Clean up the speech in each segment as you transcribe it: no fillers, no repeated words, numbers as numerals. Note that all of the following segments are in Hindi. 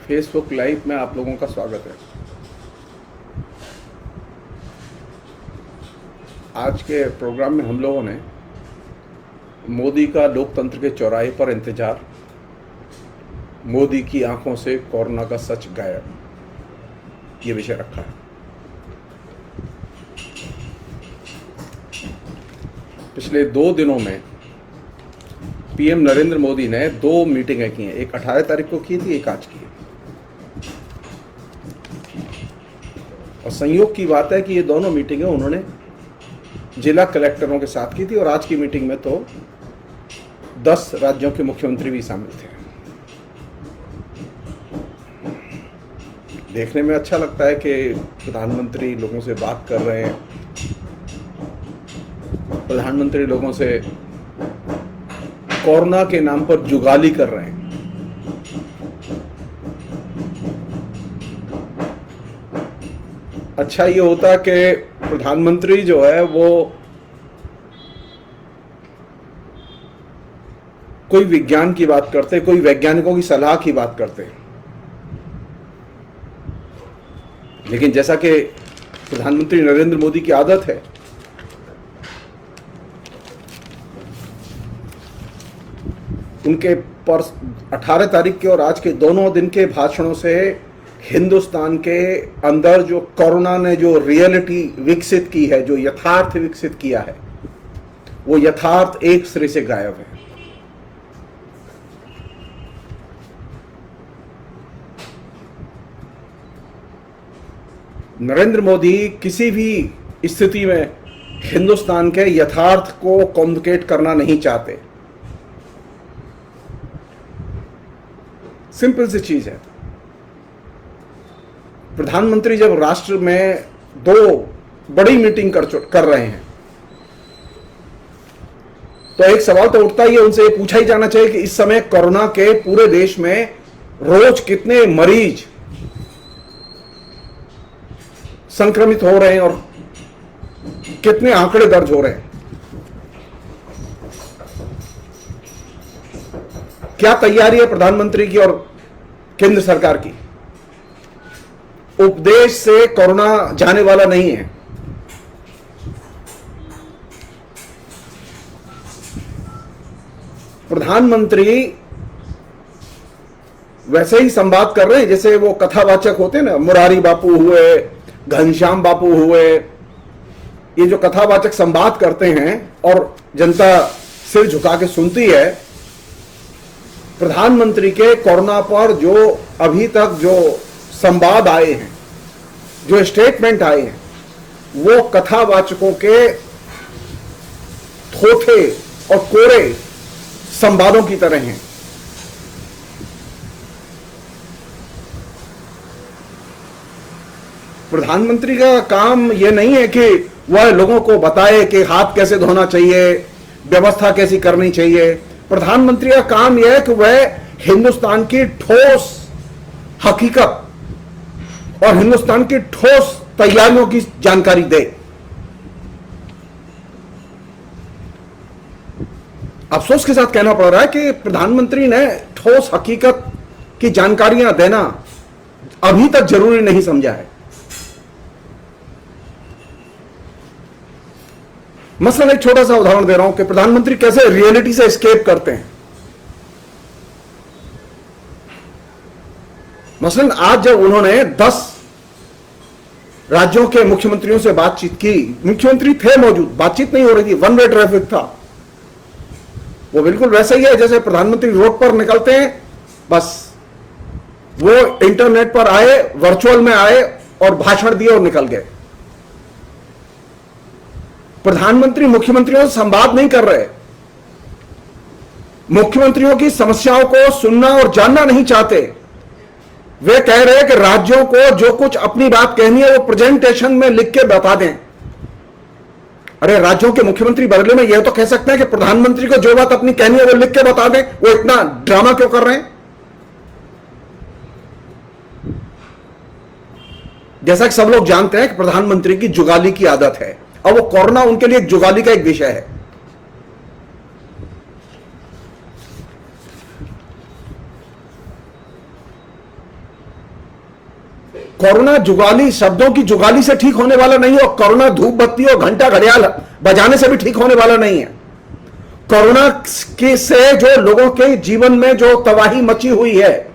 फेसबुक लाइव में आप लोगों का स्वागत है। आज के प्रोग्राम में हम लोगों ने मोदी का लोकतंत्र के चौराहे पर इंतजार, मोदी की आंखों से कोरोना का सच गायब, ये विषय रखा है। पिछले 2 दिनों में पीएम नरेंद्र मोदी ने 2 मीटिंगें की हैं। एक 18 तारीख को की थी, एक आज की है। और संयोग की बात है कि ये दोनों मीटिंगें उन्होंने जिला कलेक्टरों के साथ की थी और आज की मीटिंग में तो 10 राज्यों के मुख्यमंत्री भी शामिल थे। देखने में अच्छा लगता है कि प्रधानमंत्री लोगों से बात कर रहे हैं, प्रधानमंत्री लोगों से कोरोना के नाम पर जुगाली कर रहे हैं। अच्छा ये होता कि प्रधानमंत्री जो है वो कोई विज्ञान की बात करते, कोई वैज्ञानिकों की सलाह की बात करते। लेकिन जैसा कि प्रधानमंत्री नरेंद्र मोदी की आदत है, उनके पर 18 तारीख के और आज के दोनों दिन के भाषणों से हिंदुस्तान के अंदर जो कोरोना ने जो रियलिटी विकसित की है, जो यथार्थ विकसित किया है, वो यथार्थ एक सिरे से गायब है। नरेंद्र मोदी किसी भी स्थिति में हिंदुस्तान के यथार्थ को कम्युनिकेट करना नहीं चाहते। सिंपल सी चीज है। प्रधानमंत्री जब राष्ट्र में 2 बड़ी मीटिंग कर रहे हैं तो एक सवाल तो उठता ही है, उनसे पूछा ही जाना चाहिए कि इस समय कोरोना के पूरे देश में रोज कितने मरीज संक्रमित हो रहे हैं और कितने आंकड़े दर्ज हो रहे हैं। क्या तैयारी है प्रधानमंत्री की और केंद्र सरकार की? उपदेश से कोरोना जाने वाला नहीं है। प्रधानमंत्री वैसे ही संवाद कर रहे हैं जैसे वो कथावाचक होते हैं ना, मुरारी बापू हुए, घनश्याम बापू हुए। ये जो कथावाचक संवाद करते हैं और जनता सिर झुका के सुनती है, प्रधानमंत्री के कोरोना पर जो अभी तक जो संवाद आए हैं, जो स्टेटमेंट आए हैं, वो कथावाचकों के थोथे और कोरे संवादों की तरह हैं। प्रधानमंत्री का काम यह नहीं है कि वह लोगों को बताए कि हाथ कैसे धोना चाहिए, व्यवस्था कैसी करनी चाहिए। प्रधानमंत्री का काम यह है कि वह हिंदुस्तान की ठोस हकीकत और हिंदुस्तान की ठोस तैयारियों की जानकारी दे। अफसोस के साथ कहना पड़ रहा है कि प्रधानमंत्री ने ठोस हकीकत की जानकारियां देना अभी तक जरूरी नहीं समझा है। मसलन एक छोटा सा उदाहरण दे रहा हूं कि प्रधानमंत्री कैसे रियलिटी से एस्केप करते हैं। मसलन आज जब उन्होंने 10 राज्यों के मुख्यमंत्रियों से बातचीत की, मुख्यमंत्री थे मौजूद, बातचीत नहीं हो रही थी, वन वे ट्रैफिक था। वो बिल्कुल वैसे ही है जैसे प्रधानमंत्री रोड पर निकलते हैं, बस वो इंटरनेट पर आए, वर्चुअल में आए और भाषण दिए और निकल गए। प्रधानमंत्री मुख्यमंत्रियों से संवाद नहीं कर रहे, मुख्यमंत्रियों की समस्याओं को सुनना और जानना नहीं चाहते। वे कह रहे हैं कि राज्यों को जो कुछ अपनी बात कहनी है वो प्रेजेंटेशन में लिख के बता दें। अरे राज्यों के मुख्यमंत्री बदले में यह तो कह सकते हैं कि प्रधानमंत्री को जो बात अपनी कहनी है वो लिख के बता दें। वो इतना ड्रामा क्यों कर रहे हैं? जैसा कि सब लोग जानते हैं कि प्रधानमंत्री की जुगाली की आदत है और वो कोरोना उनके लिए जुगाली का एक विषय है। कोरोना जुगाली, शब्दों की जुगाली से ठीक होने वाला नहीं है, और कोरोना धूप बत्ती और घंटा घड़ियाल बजाने से भी ठीक होने वाला नहीं है। कोरोना के से जो लोगों के जीवन में जो तबाही मची हुई है,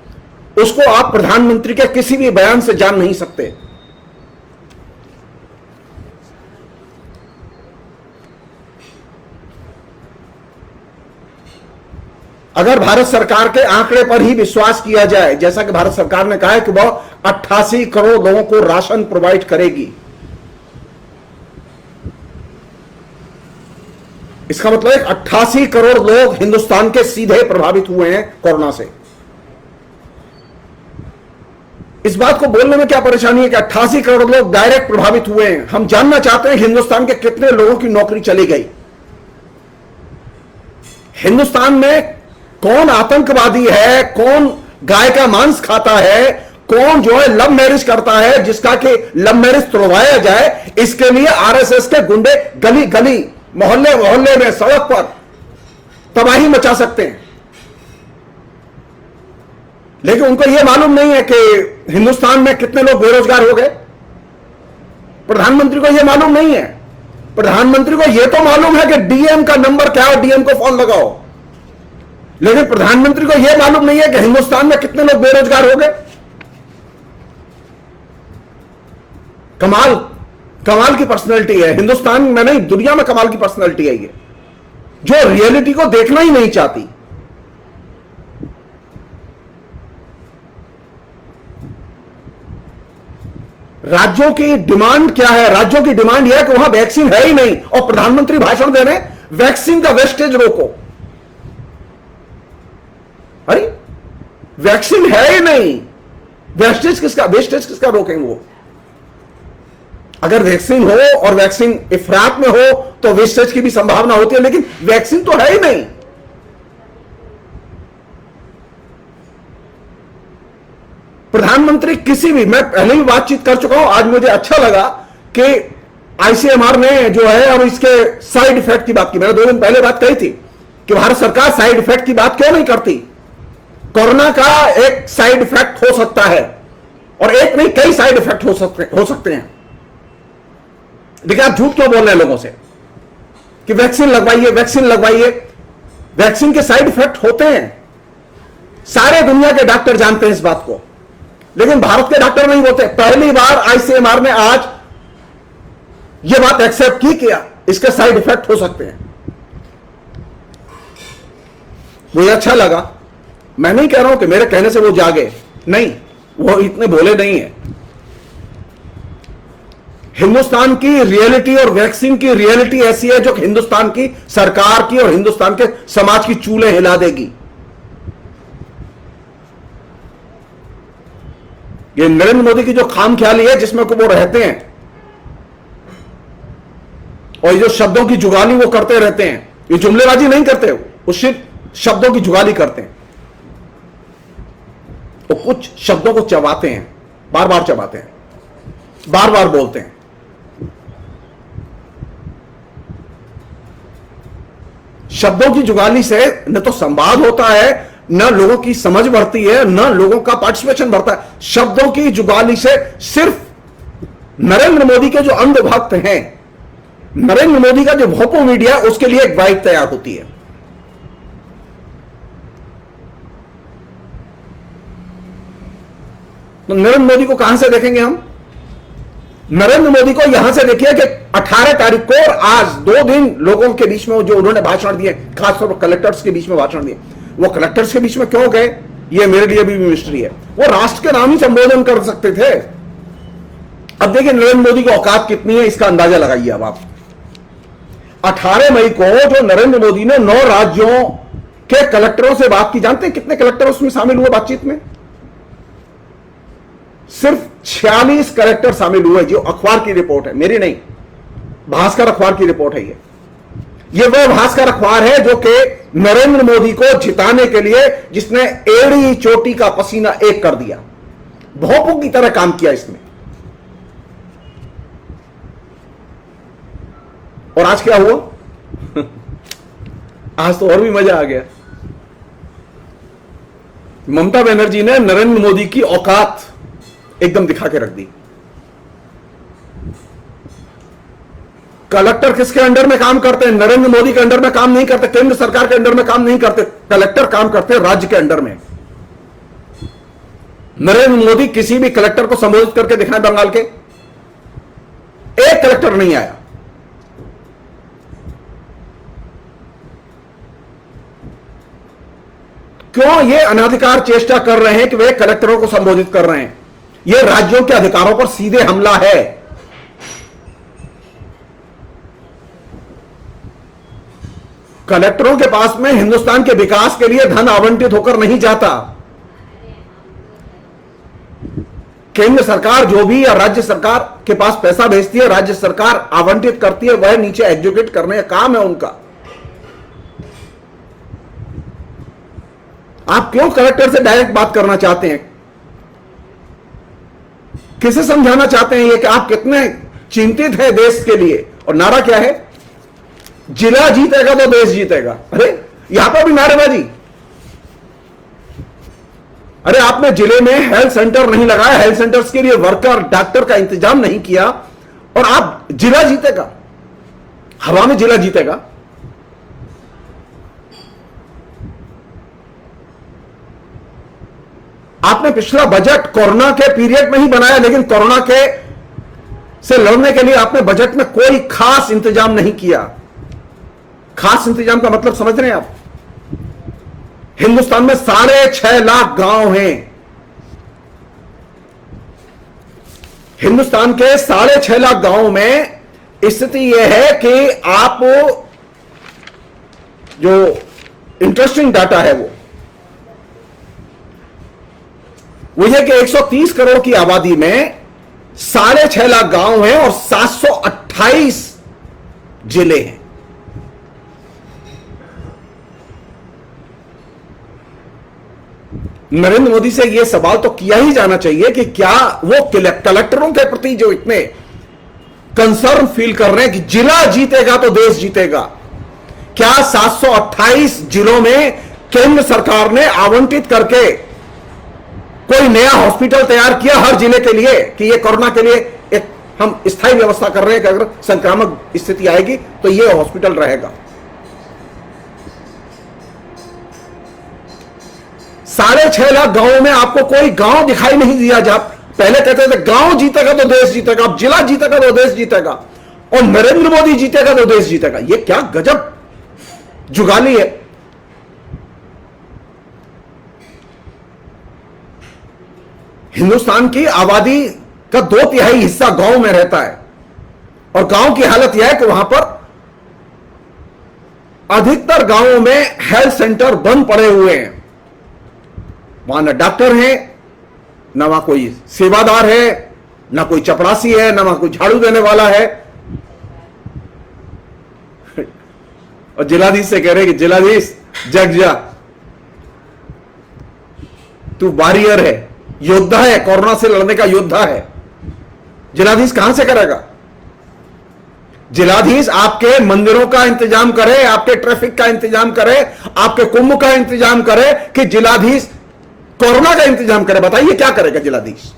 उसको आप प्रधानमंत्री के किसी भी बयान से जान नहीं सकते। अगर भारत सरकार के आंकड़े पर ही विश्वास किया जाए, जैसा कि भारत सरकार ने कहा है कि वह 88 करोड़ लोगों को राशन प्रोवाइड करेगी, इसका मतलब 88 करोड़ लोग हिंदुस्तान के सीधे प्रभावित हुए हैं कोरोना से। इस बात को बोलने में क्या परेशानी है कि 88 करोड़ लोग डायरेक्ट प्रभावित हुए हैं। हम जानना चाहते हैं हिंदुस्तान के कितने लोगों की नौकरी चली गई, हिंदुस्तान में कौन आतंकवादी है, कौन गाय का मांस खाता है, कौन जो है लव मैरिज करता है, जिसका कि लव मैरिज तोड़वाया जाए, इसके लिए आरएसएस के गुंडे गली गली, मोहल्ले मोहल्ले में, सड़क पर तबाही मचा सकते हैं। लेकिन उनको यह मालूम नहीं है कि हिंदुस्तान में कितने लोग बेरोजगार हो गए। प्रधानमंत्री को यह मालूम नहीं है। प्रधानमंत्री को यह तो मालूम है कि डीएम का नंबर क्या है, डीएम को फोन लगाओ, लेकिन प्रधानमंत्री को यह मालूम नहीं है कि हिंदुस्तान में कितने लोग बेरोजगार हो गए। कमाल की पर्सनैलिटी है, हिंदुस्तान में नहीं दुनिया में कमाल की पर्सनैलिटी है ये, जो रियलिटी को देखना ही नहीं चाहती। राज्यों की डिमांड क्या है? राज्यों की डिमांड यह है कि वहां वैक्सीन है ही नहीं, और प्रधानमंत्री भाषण दे रहे हैं वैक्सीन का वेस्टेज रोको। अरे वैक्सीन है ही नहीं, वेस्टेज किसका रोकेंगे वो? अगर वैक्सीन हो और वैक्सीन इफरात में हो तो वेस्टेज की भी संभावना होती है, लेकिन वैक्सीन तो है ही नहीं। प्रधानमंत्री किसी भी, मैं पहले ही बातचीत कर चुका हूं, आज मुझे अच्छा लगा कि आईसीएमआर ने जो है अब इसके साइड इफेक्ट की बात की। मैंने 2 दिन पहले बात कही थी कि भारत सरकार साइड इफेक्ट की बात क्यों नहीं करती। कोरोना का एक साइड इफेक्ट हो सकता है, और एक नहीं कई साइड इफेक्ट हो सकते हैं। देखिए आप झूठ क्यों बोल रहे हैं लोगों से कि वैक्सीन लगवाइए, वैक्सीन लगवाइए। वैक्सीन के साइड इफेक्ट होते हैं, सारे दुनिया के डॉक्टर जानते हैं इस बात को, लेकिन भारत के डॉक्टर नहीं बोलते। पहली बार आईसीएमआर ने आज यह बात एक्सेप्ट की कि इसके साइड इफेक्ट हो सकते हैं। मुझे अच्छा लगा। मैं नहीं कह रहा हूं कि मेरे कहने से वो जागे, नहीं, वो इतने भोले नहीं है। हिंदुस्तान की रियलिटी और वैक्सीन की रियलिटी ऐसी है जो हिंदुस्तान की सरकार की और हिंदुस्तान के समाज की चूल्हे हिला देगी। ये नरेंद्र मोदी की जो खामख्याली है जिसमें को वो रहते हैं, और ये जो शब्दों की जुगाली वो करते रहते हैं, ये जुमलेबाजी नहीं करते, वो सिर्फ शब्दों की जुगाली करते हैं। वो कुछ शब्दों को चबाते हैं, बार बार चबाते हैं, बार बार बोलते हैं। शब्दों की जुगाली से न तो संवाद होता है, न लोगों की समझ बढ़ती है, न लोगों का पार्टिसिपेशन बढ़ता है। शब्दों की जुगाली से सिर्फ नरेंद्र मोदी के जो अंधभक्त हैं, नरेंद्र मोदी का जो भोपो मीडिया, उसके लिए एक बाइट तैयार होती है। तो नरेंद्र मोदी को कहां से देखेंगे हम? नरेंद्र मोदी को यहां से देखिए कि 18 तारीख को, और आज 2 दिन लोगों के बीच में जो उन्होंने भाषण दिए, खासतौर पर कलेक्टर्स के बीच में भाषण दिए, वो कलेक्टर्स के बीच में क्यों गए, ये मेरे लिए भी मिस्ट्री है। वो राष्ट्र के नाम ही संबोधन कर सकते थे। अब देखिए नरेंद्र मोदी की औकात कितनी है, इसका अंदाजा लगाइए अब आप। 18 मई को जो नरेंद्र मोदी ने 9 राज्यों के कलेक्टरों से बात की, जानते हैं कितने कलेक्टर उसमें शामिल हुए बातचीत में? सिर्फ 46 कलेक्टर शामिल हुए, जो अखबार की रिपोर्ट है, मेरी नहीं, भास्कर अखबार की रिपोर्ट है। ये वह भास्कर अखबार है जो कि नरेंद्र मोदी को जिताने के लिए, जिसने एड़ी चोटी का पसीना एक कर दिया, भोंपू की तरह काम किया इसने। और आज क्या हुआ? आज तो और भी मजा आ गया। ममता बनर्जी ने नरेंद्र मोदी की औकात एकदम दिखा के रख दी। कलेक्टर किसके अंडर में काम करते हैं? नरेंद्र मोदी के अंडर में काम नहीं करते, केंद्र सरकार के अंडर में काम नहीं करते, कलेक्टर काम करते हैं राज्य के अंडर में। नरेंद्र मोदी किसी भी कलेक्टर को संबोधित करके दिखाएं बंगाल के, एक कलेक्टर नहीं आया। क्यों ये अनाधिकार चेष्टा कर रहे हैं कि वे कलेक्टरों को संबोधित कर रहे हैं? यह राज्यों के अधिकारों पर सीधे हमला है। कलेक्टरों के पास में हिंदुस्तान के विकास के लिए धन आवंटित होकर नहीं जाता। केंद्र सरकार जो भी या राज्य सरकार के पास पैसा भेजती है, राज्य सरकार आवंटित करती है, वह नीचे एग्जीक्यूट करने का काम है उनका। आप क्यों कलेक्टर से डायरेक्ट बात करना चाहते हैं? किसे समझाना चाहते हैं ये कि आप कितने चिंतित हैं देश के लिए? और नारा क्या है? जिला जीतेगा तो देश जीतेगा। अरे यहां पर भी नारेबाजी। अरे आपने जिले में हेल्थ सेंटर नहीं लगाया, हेल्थ सेंटर्स के लिए वर्कर डॉक्टर का इंतजाम नहीं किया, और आप जिला जीतेगा, हवा में जिला जीतेगा। आपने पिछला बजट कोरोना के पीरियड में ही बनाया, लेकिन कोरोना के से लड़ने के लिए आपने बजट में कोई खास इंतजाम नहीं किया। खास इंतजाम का मतलब समझ रहे हैं आप? हिंदुस्तान में 6.5 लाख गांव हैं। हिंदुस्तान के 6.5 लाख गांवों में स्थिति यह है कि आप जो इंटरेस्टिंग डाटा है वो यह कि 130 करोड़ की आबादी में 6.5 लाख गांव हैं और 728 जिले हैं। नरेंद्र मोदी से यह सवाल तो किया ही जाना चाहिए कि क्या वो कलेक्टरों के प्रति जो इतने कंसर्न फील कर रहे हैं कि जिला जीतेगा तो देश जीतेगा, क्या 728 जिलों में केंद्र सरकार ने आवंटित करके कोई नया हॉस्पिटल तैयार किया हर जिले के लिए कि ये कोरोना के लिए एक हम स्थायी व्यवस्था कर रहे हैं कि अगर संक्रामक स्थिति आएगी तो ये हॉस्पिटल रहेगा? 6.5 लाख गांवों में आपको कोई गांव दिखाई नहीं दिया। जब पहले कहते थे गांव जीतेगा तो देश जीतेगा, अब जिला जीतेगा तो देश जीतेगा, और नरेंद्र मोदी जीतेगा तो देश जीतेगा। ये क्या गजब जुगाली है। हिंदुस्तान की आबादी का 2/3 हिस्सा गांव में रहता है, और गांव की हालत यह है कि वहां पर अधिकतर गांवों में हेल्थ सेंटर बंद पड़े हुए हैं। वहां न डॉक्टर है, न वहां कोई सेवादार है, न कोई चपरासी है, न वहां कोई झाड़ू देने वाला है। और जिलाधीश से कह रहे कि जिलाधीश जग जा, तू वॉरियर है, योद्धा है, कोरोना से लड़ने का योद्धा है। जिलाधीश कहां से करेगा? जिलाधीश आपके मंदिरों का इंतजाम करे, आपके ट्रैफिक का इंतजाम करे, आपके कुंभ का इंतजाम करे, कि जिलाधीश कोरोना का इंतजाम करे? बताइए क्या करेगा जिलाधीश?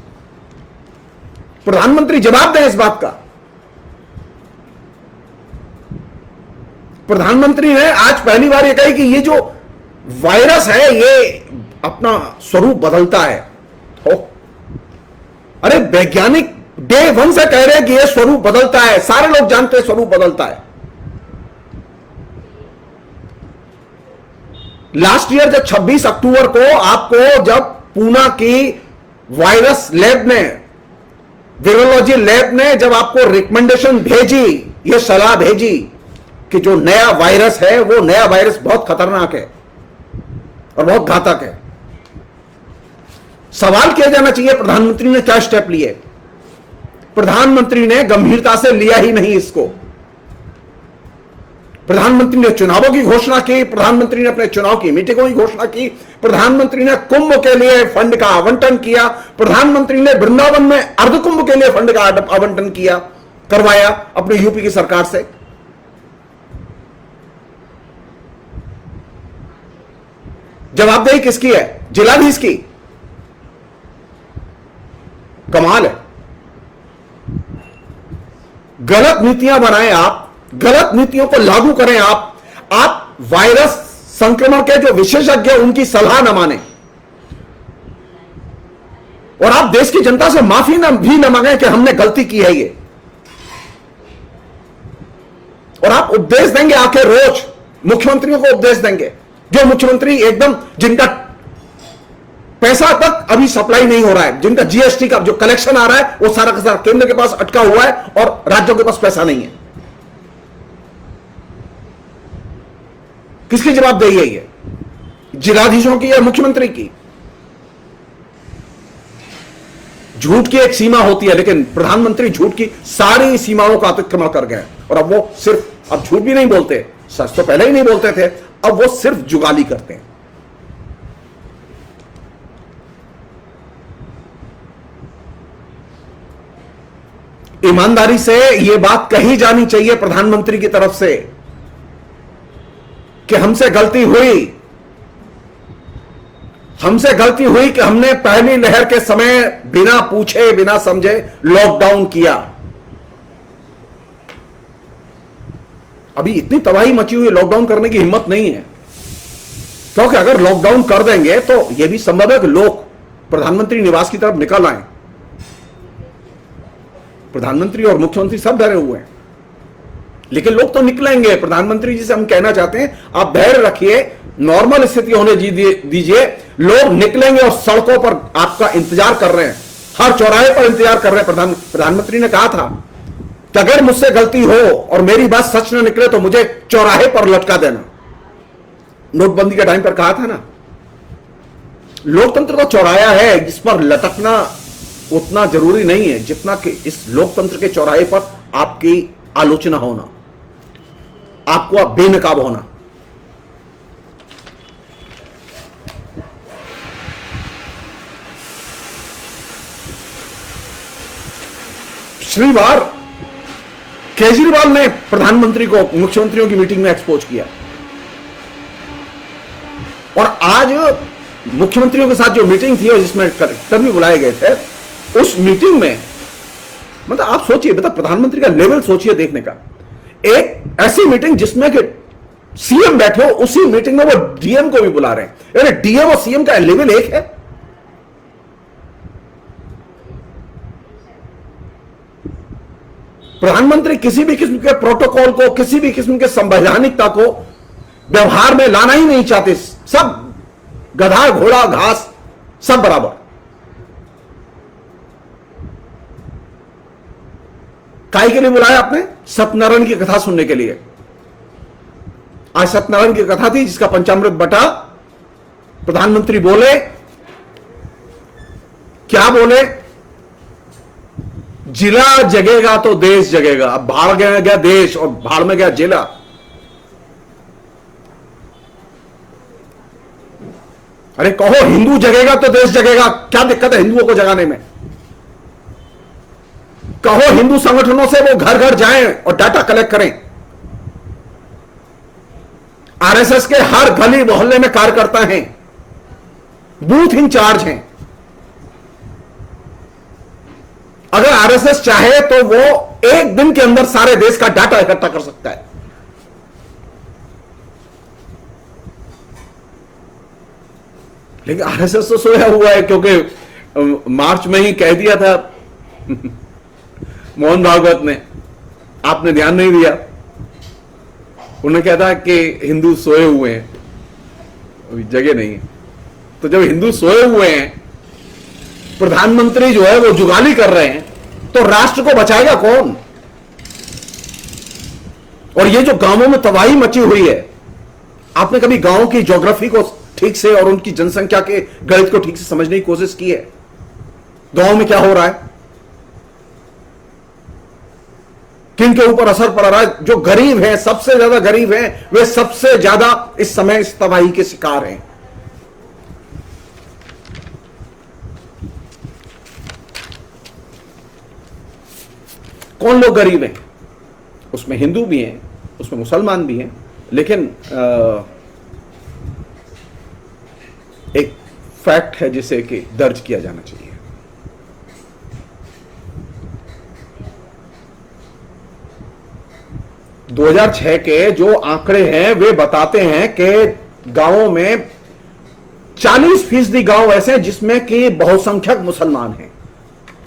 प्रधानमंत्री जवाब दें इस बात का। प्रधानमंत्री ने आज पहली बार यह कही कि ये जो वायरस है ये अपना स्वरूप बदलता है। अरे वैज्ञानिक डे 1 से कह रहे हैं कि यह स्वरूप बदलता है, सारे लोग जानते हैं स्वरूप बदलता है। लास्ट ईयर जब 26 अक्टूबर को आपको जब पूना की वायरस लैब ने, वायरोलॉजी लैब ने जब आपको रिकमेंडेशन भेजी, यह सलाह भेजी कि जो नया वायरस है वो नया वायरस बहुत खतरनाक है और बहुत घातक है, सवाल किया जाना चाहिए प्रधानमंत्री ने क्या स्टेप लिए। प्रधानमंत्री ने गंभीरता से लिया ही नहीं इसको। प्रधानमंत्री ने चुनावों की घोषणा की, प्रधानमंत्री ने अपने चुनाव की मीटिंगों की घोषणा की, प्रधानमंत्री ने कुंभ के लिए फंड का आवंटन किया, प्रधानमंत्री ने वृंदावन में अर्ध कुंभ के लिए फंड का आवंटन किया, करवाया अपनी यूपी की सरकार से। जवाबदेही किसकी है? जिलाधीश की। कमाल है। गलत नीतियां बनाएं आप, गलत नीतियों को लागू करें आप वायरस संक्रमण के जो विशेषज्ञ हैं उनकी सलाह न माने, और आप देश की जनता से माफी भी न मांगे कि हमने गलती की है ये, और आप उपदेश देंगे आके रोज मुख्यमंत्रियों को उपदेश देंगे, जो मुख्यमंत्री एकदम जिनका पैसा तक अभी सप्लाई नहीं हो रहा है, जिनका जीएसटी का जो कलेक्शन आ रहा है वो सारा का सारा केंद्र के पास अटका हुआ है और राज्यों के पास पैसा नहीं है। किसकी जवाबदेही है ये? जिलाधीशों की या मुख्यमंत्री की? झूठ की एक सीमा होती है, लेकिन प्रधानमंत्री झूठ की सारी सीमाओं का अतिक्रमण कर गए, और अब वो सिर्फ अब झूठ भी नहीं बोलते, सच तो पहले ही नहीं बोलते थे, अब वो सिर्फ जुगाली करते हैं। ईमानदारी से यह बात कही जानी चाहिए प्रधानमंत्री की तरफ से कि हमसे गलती हुई कि हमने पहली लहर के समय बिना पूछे बिना समझे लॉकडाउन किया। अभी इतनी तबाही मची हुई, लॉकडाउन करने की हिम्मत नहीं है, क्योंकि अगर लॉकडाउन कर देंगे तो यह भी संभव है कि लोग प्रधानमंत्री निवास की तरफ निकल आए। प्रधानमंत्री और मुख्यमंत्री सब डरे हुए हैं, लेकिन लोग तो निकलेंगे। प्रधानमंत्री जी से हम कहना चाहते हैं, आप धैर्य रखिए, नॉर्मल स्थिति होने दीजिए, लोग निकलेंगे और सड़कों पर आपका इंतजार कर रहे हैं, हर चौराहे पर इंतजार कर रहे हैं। प्रधानमंत्री ने कहा था कि अगर मुझसे गलती हो और मेरी बात सच न निकले तो मुझे चौराहे पर लटका देना। नोटबंदी के टाइम पर कहा था ना, लोकतंत्र तो चौराया है, जिस पर लटकना उतना जरूरी नहीं है जितना कि इस लोकतंत्र के चौराहे पर आपकी आलोचना होना, आपको बेनकाब होना। पिछली बार केजरीवाल ने प्रधानमंत्री को मुख्यमंत्रियों की मीटिंग में एक्सपोज किया, और आज मुख्यमंत्रियों के साथ जो मीटिंग थी और जिसमें कलेक्टर भी बुलाए गए थे, उस मीटिंग में मतलब आप सोचिए, मतलब प्रधानमंत्री का लेवल सोचिए देखने का। एक ऐसी मीटिंग जिसमें कि सीएम बैठे हो, उसी मीटिंग में वो डीएम को भी बुला रहे हैं। यानी डीएम और सीएम का लेवल एक है। प्रधानमंत्री किसी भी किस्म के प्रोटोकॉल को, किसी भी किस्म के संवैधानिकता को व्यवहार में लाना ही नहीं चाहते। सब गधा घोड़ा घास सब बराबर। काय के लिए बुलाया आपने? सत्यनारायण की कथा सुनने के लिए। आज सत्यनारायण की कथा थी जिसका पंचामृत बटा। प्रधानमंत्री बोले, क्या बोले? जिला जगेगा तो देश जगेगा। अब भाड़ गया देश और भाड़ में गया जिला। अरे कहो हिंदू जगेगा तो देश जगेगा, क्या दिक्कत है हिंदुओं को जगाने में? कहो हिंदू संगठनों से वो घर घर जाएं और डाटा कलेक्ट करें। आरएसएस के हर गली मोहल्ले में कार्यकर्ता हैं, बूथ इंचार्ज हैं। अगर आरएसएस चाहे तो वो एक दिन के अंदर सारे देश का डाटा इकट्ठा कर सकता है। लेकिन आरएसएस तो सोया हुआ है, क्योंकि मार्च में ही कह दिया था मोहन भागवत ने, आपने ध्यान नहीं दिया। उन्होंने कहा था कि हिंदू सोए हुए हैं, अभी जगह नहीं है। तो जब हिंदू सोए हुए हैं, प्रधानमंत्री जो है वो जुगाली कर रहे हैं, तो राष्ट्र को बचाएगा कौन? और ये जो गांवों में तबाही मची हुई है, आपने कभी गांवों की ज्योग्राफी को ठीक से और उनकी जनसंख्या के गणित को ठीक से समझने की कोशिश की है? गांव में क्या हो रहा है, किन के ऊपर असर पड़ रहा है? जो गरीब हैं, सबसे ज्यादा गरीब हैं, वे सबसे ज्यादा इस समय इस तबाही के शिकार हैं। कौन लोग गरीब हैं? उसमें हिंदू भी हैं, उसमें मुसलमान भी हैं, लेकिन एक फैक्ट है जिसे कि दर्ज किया जाना चाहिए। 2006 के जो आंकड़े हैं वे बताते हैं कि गांवों में 40% गांव ऐसे हैं जिसमें कि बहुसंख्यक मुसलमान हैं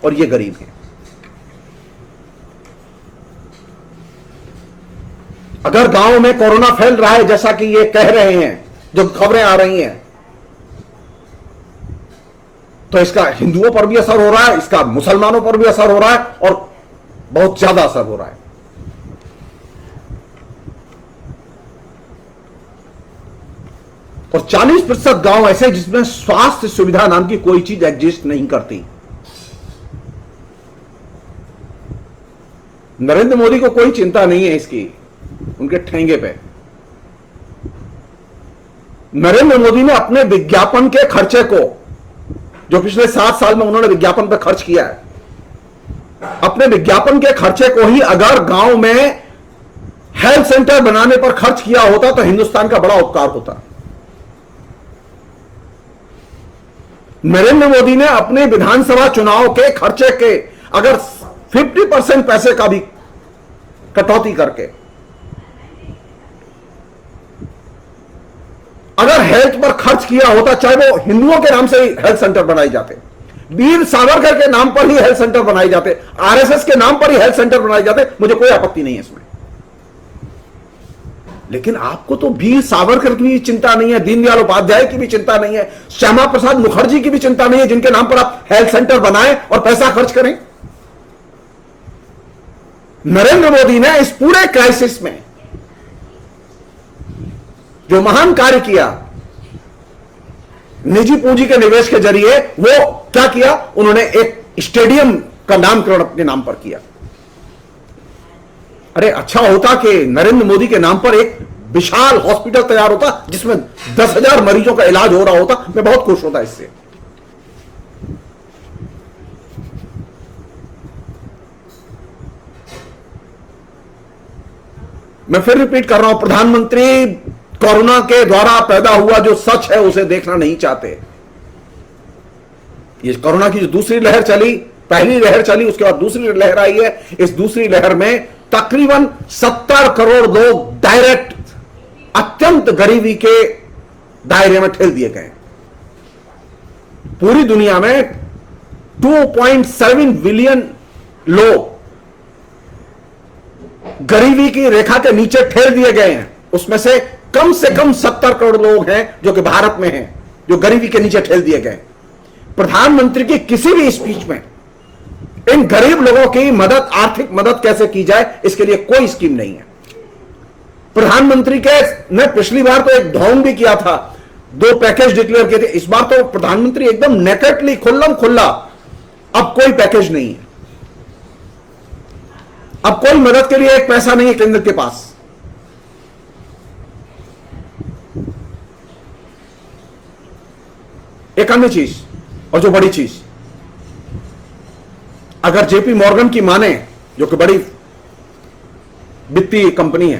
और ये गरीब हैं। अगर गांव में कोरोना फैल रहा है जैसा कि ये कह रहे हैं, जो खबरें आ रही हैं, तो इसका हिंदुओं पर भी असर हो रहा है, इसका मुसलमानों पर भी असर हो रहा है और बहुत ज्यादा असर हो रहा है। और 40% गांव ऐसे जिसमें स्वास्थ्य सुविधा नाम की कोई चीज एग्जिस्ट नहीं करती। नरेंद्र मोदी को कोई चिंता नहीं है इसकी, उनके ठेंगे पे। नरेंद्र मोदी ने अपने विज्ञापन के खर्चे को, जो पिछले 7 साल में उन्होंने विज्ञापन पर खर्च किया है, अपने विज्ञापन के खर्चे को ही अगर गांव में हेल्थ सेंटर बनाने पर खर्च किया होता तो हिंदुस्तान का बड़ा उपकार होता। नरेंद्र मोदी ने अपने विधानसभा चुनाव के खर्चे के अगर 50% पैसे का भी कटौती करके अगर हेल्थ पर खर्च किया होता, चाहे वो हिंदुओं के नाम से ही हेल्थ सेंटर बनाए जाते, वीर सावरकर के नाम पर ही हेल्थ सेंटर बनाए जाते, आरएसएस के नाम पर ही हेल्थ सेंटर बनाए जाते, मुझे कोई आपत्ति नहीं है इसमें। लेकिन आपको तो वीर सावरकर की भी चिंता नहीं है, दीनदयाल उपाध्याय की भी चिंता नहीं है, श्यामा प्रसाद मुखर्जी की भी चिंता नहीं है, जिनके नाम पर आप हेल्थ सेंटर बनाएं और पैसा खर्च करें। नरेंद्र मोदी ने इस पूरे क्राइसिस में जो महान कार्य किया निजी पूंजी के निवेश के जरिए, वो क्या किया, उन्होंने एक स्टेडियम का नामकरण अपने नाम पर किया। अरे अच्छा होता कि नरेंद्र मोदी के नाम पर एक विशाल हॉस्पिटल तैयार होता जिसमें 10,000 मरीजों का इलाज हो रहा होता, मैं बहुत खुश होता इससे। मैं फिर रिपीट कर रहा हूं, प्रधानमंत्री कोरोना के द्वारा पैदा हुआ जो सच है उसे देखना नहीं चाहते। ये कोरोना की जो दूसरी लहर चली, पहली लहर चली, उसके बाद दूसरी लहर आई है, इस दूसरी लहर में तकरीबन 70 करोड़ लोग डायरेक्ट अत्यंत गरीबी के दायरे में ठेल दिए गए। पूरी दुनिया में 2.7 बिलियन लोग गरीबी की रेखा के नीचे ठेल दिए गए हैं। उसमें से कम 70 करोड़ लोग हैं जो कि भारत में हैं, जो गरीबी के नीचे ठेल दिए गए। प्रधानमंत्री की किसी भी स्पीच में इन गरीब लोगों की मदद, आर्थिक मदद कैसे की जाए, इसके लिए कोई स्कीम नहीं है। प्रधानमंत्री के ने पिछली बार तो एक ढोंग भी किया था, 2 पैकेज डिक्लेयर किए थे। इस बार तो प्रधानमंत्री एकदम नेकेटली, खुल्लम खुल्ला, अब कोई पैकेज नहीं है, अब कोई मदद के लिए एक पैसा नहीं है केंद्र के पास। एक अन्य चीज, और जो बड़ी चीज, अगर जेपी मॉर्गन की माने, जो कि बड़ी वित्तीय कंपनी है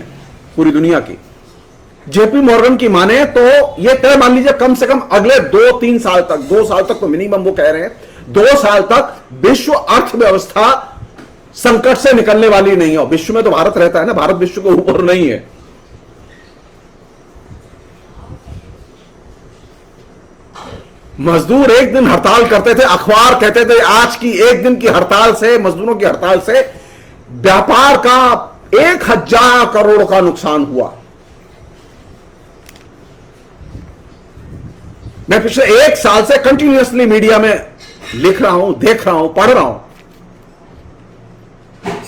पूरी दुनिया की, जेपी मॉर्गन की माने तो यह तय मान लीजिए कम से कम अगले 2-3 साल तक, 2 साल तक तो मिनिमम वो कह रहे हैं, 2 साल तक विश्व अर्थव्यवस्था संकट से निकलने वाली नहीं है। विश्व में तो भारत रहता है ना, भारत विश्व के ऊपर नहीं है। मजदूर एक दिन हड़ताल करते थे, अखबार कहते थे आज की एक दिन की हड़ताल से, मजदूरों की हड़ताल से व्यापार का 1000 करोड़ का नुकसान हुआ। मैं पिछले 1 साल से कंटिन्यूअसली मीडिया में लिख रहा हूं, देख रहा हूं, पढ़ रहा हूं।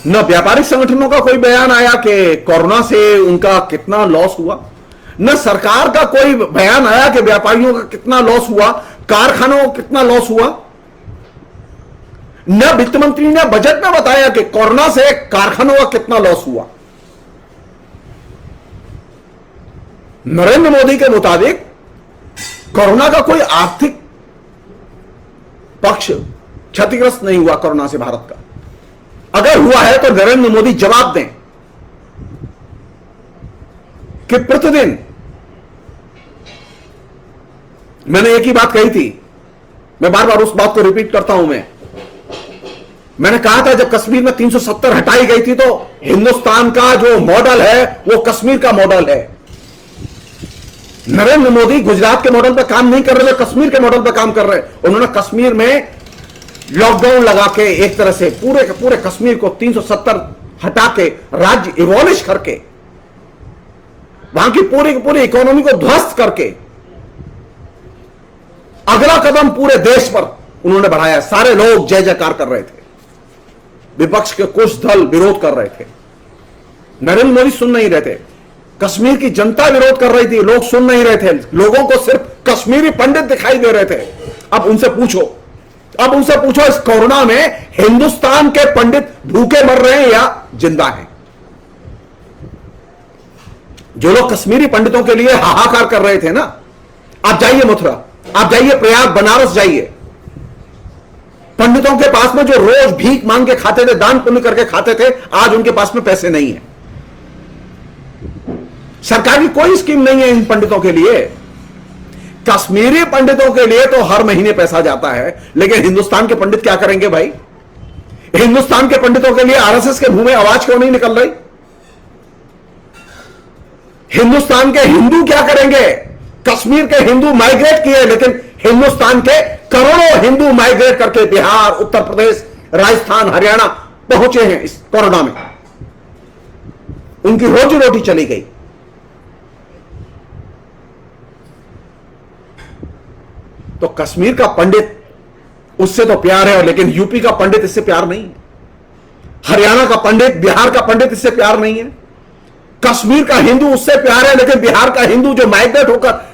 न व्यापारिक संगठनों का कोई बयान आया कि कोरोना से उनका कितना लॉस हुआ, न सरकार का कोई बयान आया कि व्यापारियों का कितना लॉस हुआ, कारखानों को कितना लॉस हुआ। न वित्त मंत्री ने बजट में बताया कि कोरोना से कारखानों का कितना लॉस हुआ। नरेंद्र मोदी के मुताबिक कोरोना का कोई आर्थिक पक्ष क्षतिग्रस्त नहीं हुआ कोरोना से भारत का। अगर हुआ है तो नरेंद्र मोदी जवाब दें कि प्रतिदिन, मैंने एक ही बात कही थी, मैं बार बार उस बात को रिपीट करता हूं, मैं मैंने कहा था जब कश्मीर में 370 हटाई गई थी तो हिंदुस्तान का जो मॉडल है वो कश्मीर का मॉडल है। नरेंद्र मोदी गुजरात के मॉडल पर काम नहीं कर रहे, कश्मीर के मॉडल पर काम कर रहे हैं। उन्होंने कश्मीर में लॉकडाउन लगा के एक तरह से पूरे के पूरे कश्मीर को 370 हटा के राज्य इवॉलिश करके वहां की पूरी इकोनॉमी को ध्वस्त करके अगला कदम पूरे देश पर उन्होंने बढ़ाया। सारे लोग जय जयकार कर रहे थे, विपक्ष के कुछ दल विरोध कर रहे थे, नरेंद्र मोदी सुन नहीं रहे थे, कश्मीर की जनता विरोध कर रही थी, लोग सुन नहीं रहे थे, लोगों को सिर्फ कश्मीरी पंडित दिखाई दे रहे थे। अब उनसे पूछो इस कोरोना में हिंदुस्तान के पंडित भूखे मर रहे हैं या जिंदा हैं? जो लोग कश्मीरी पंडितों के लिए हाहाकार कर रहे थे ना, आप जाइए मथुरा, आप जाइए प्रयाग, बनारस जाइए, पंडितों के पास में जो रोज भीख मांग के खाते थे, दान पुण्य करके खाते थे, आज उनके पास में पैसे नहीं है। सरकार की कोई स्कीम नहीं है इन पंडितों के लिए। कश्मीरी पंडितों के लिए तो हर महीने पैसा जाता है, लेकिन हिंदुस्तान के पंडित क्या करेंगे भाई? हिंदुस्तान के पंडितों के लिए आरएसएस के मुंह में आवाज क्यों नहीं निकल रही? हिंदुस्तान के हिंदू क्या करेंगे? कश्मीर के हिंदू माइग्रेट किए, लेकिन हिंदुस्तान के करोड़ों हिंदू माइग्रेट करके बिहार, उत्तर प्रदेश, राजस्थान, हरियाणा पहुंचे हैं इस कोरोना में, उनकी रोजी रोटी चली गई। तो कश्मीर का पंडित उससे तो प्यार है, लेकिन यूपी का पंडित इससे प्यार नहीं है, हरियाणा का पंडित, बिहार का पंडित इससे प्यार नहीं है। कश्मीर का हिंदू उससे प्यार है, लेकिन बिहार का हिंदू जो माइग्रेट होकर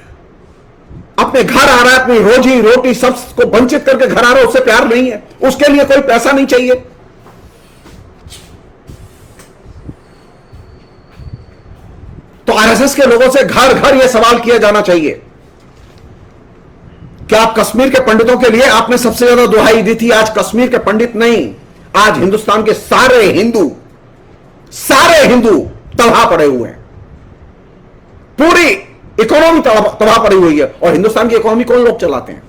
अपने घर आ रहा है, अपनी रोजी रोटी सबको वंचित करके घर आ रहा है, उससे प्यार नहीं है, उसके लिए कोई पैसा नहीं चाहिए। तो आरएसएस के लोगों से घर घर यह सवाल किया जाना चाहिए कि आप कश्मीर के पंडितों के लिए आपने सबसे ज्यादा दुहाई दी थी। आज कश्मीर के पंडित नहीं, आज हिंदुस्तान के सारे हिंदू तबाह पड़े हुए हैं, पूरी इकोनॉमी तबाह पड़ी हुई है। और हिंदुस्तान की इकोनॉमी कौन लोग चलाते हैं?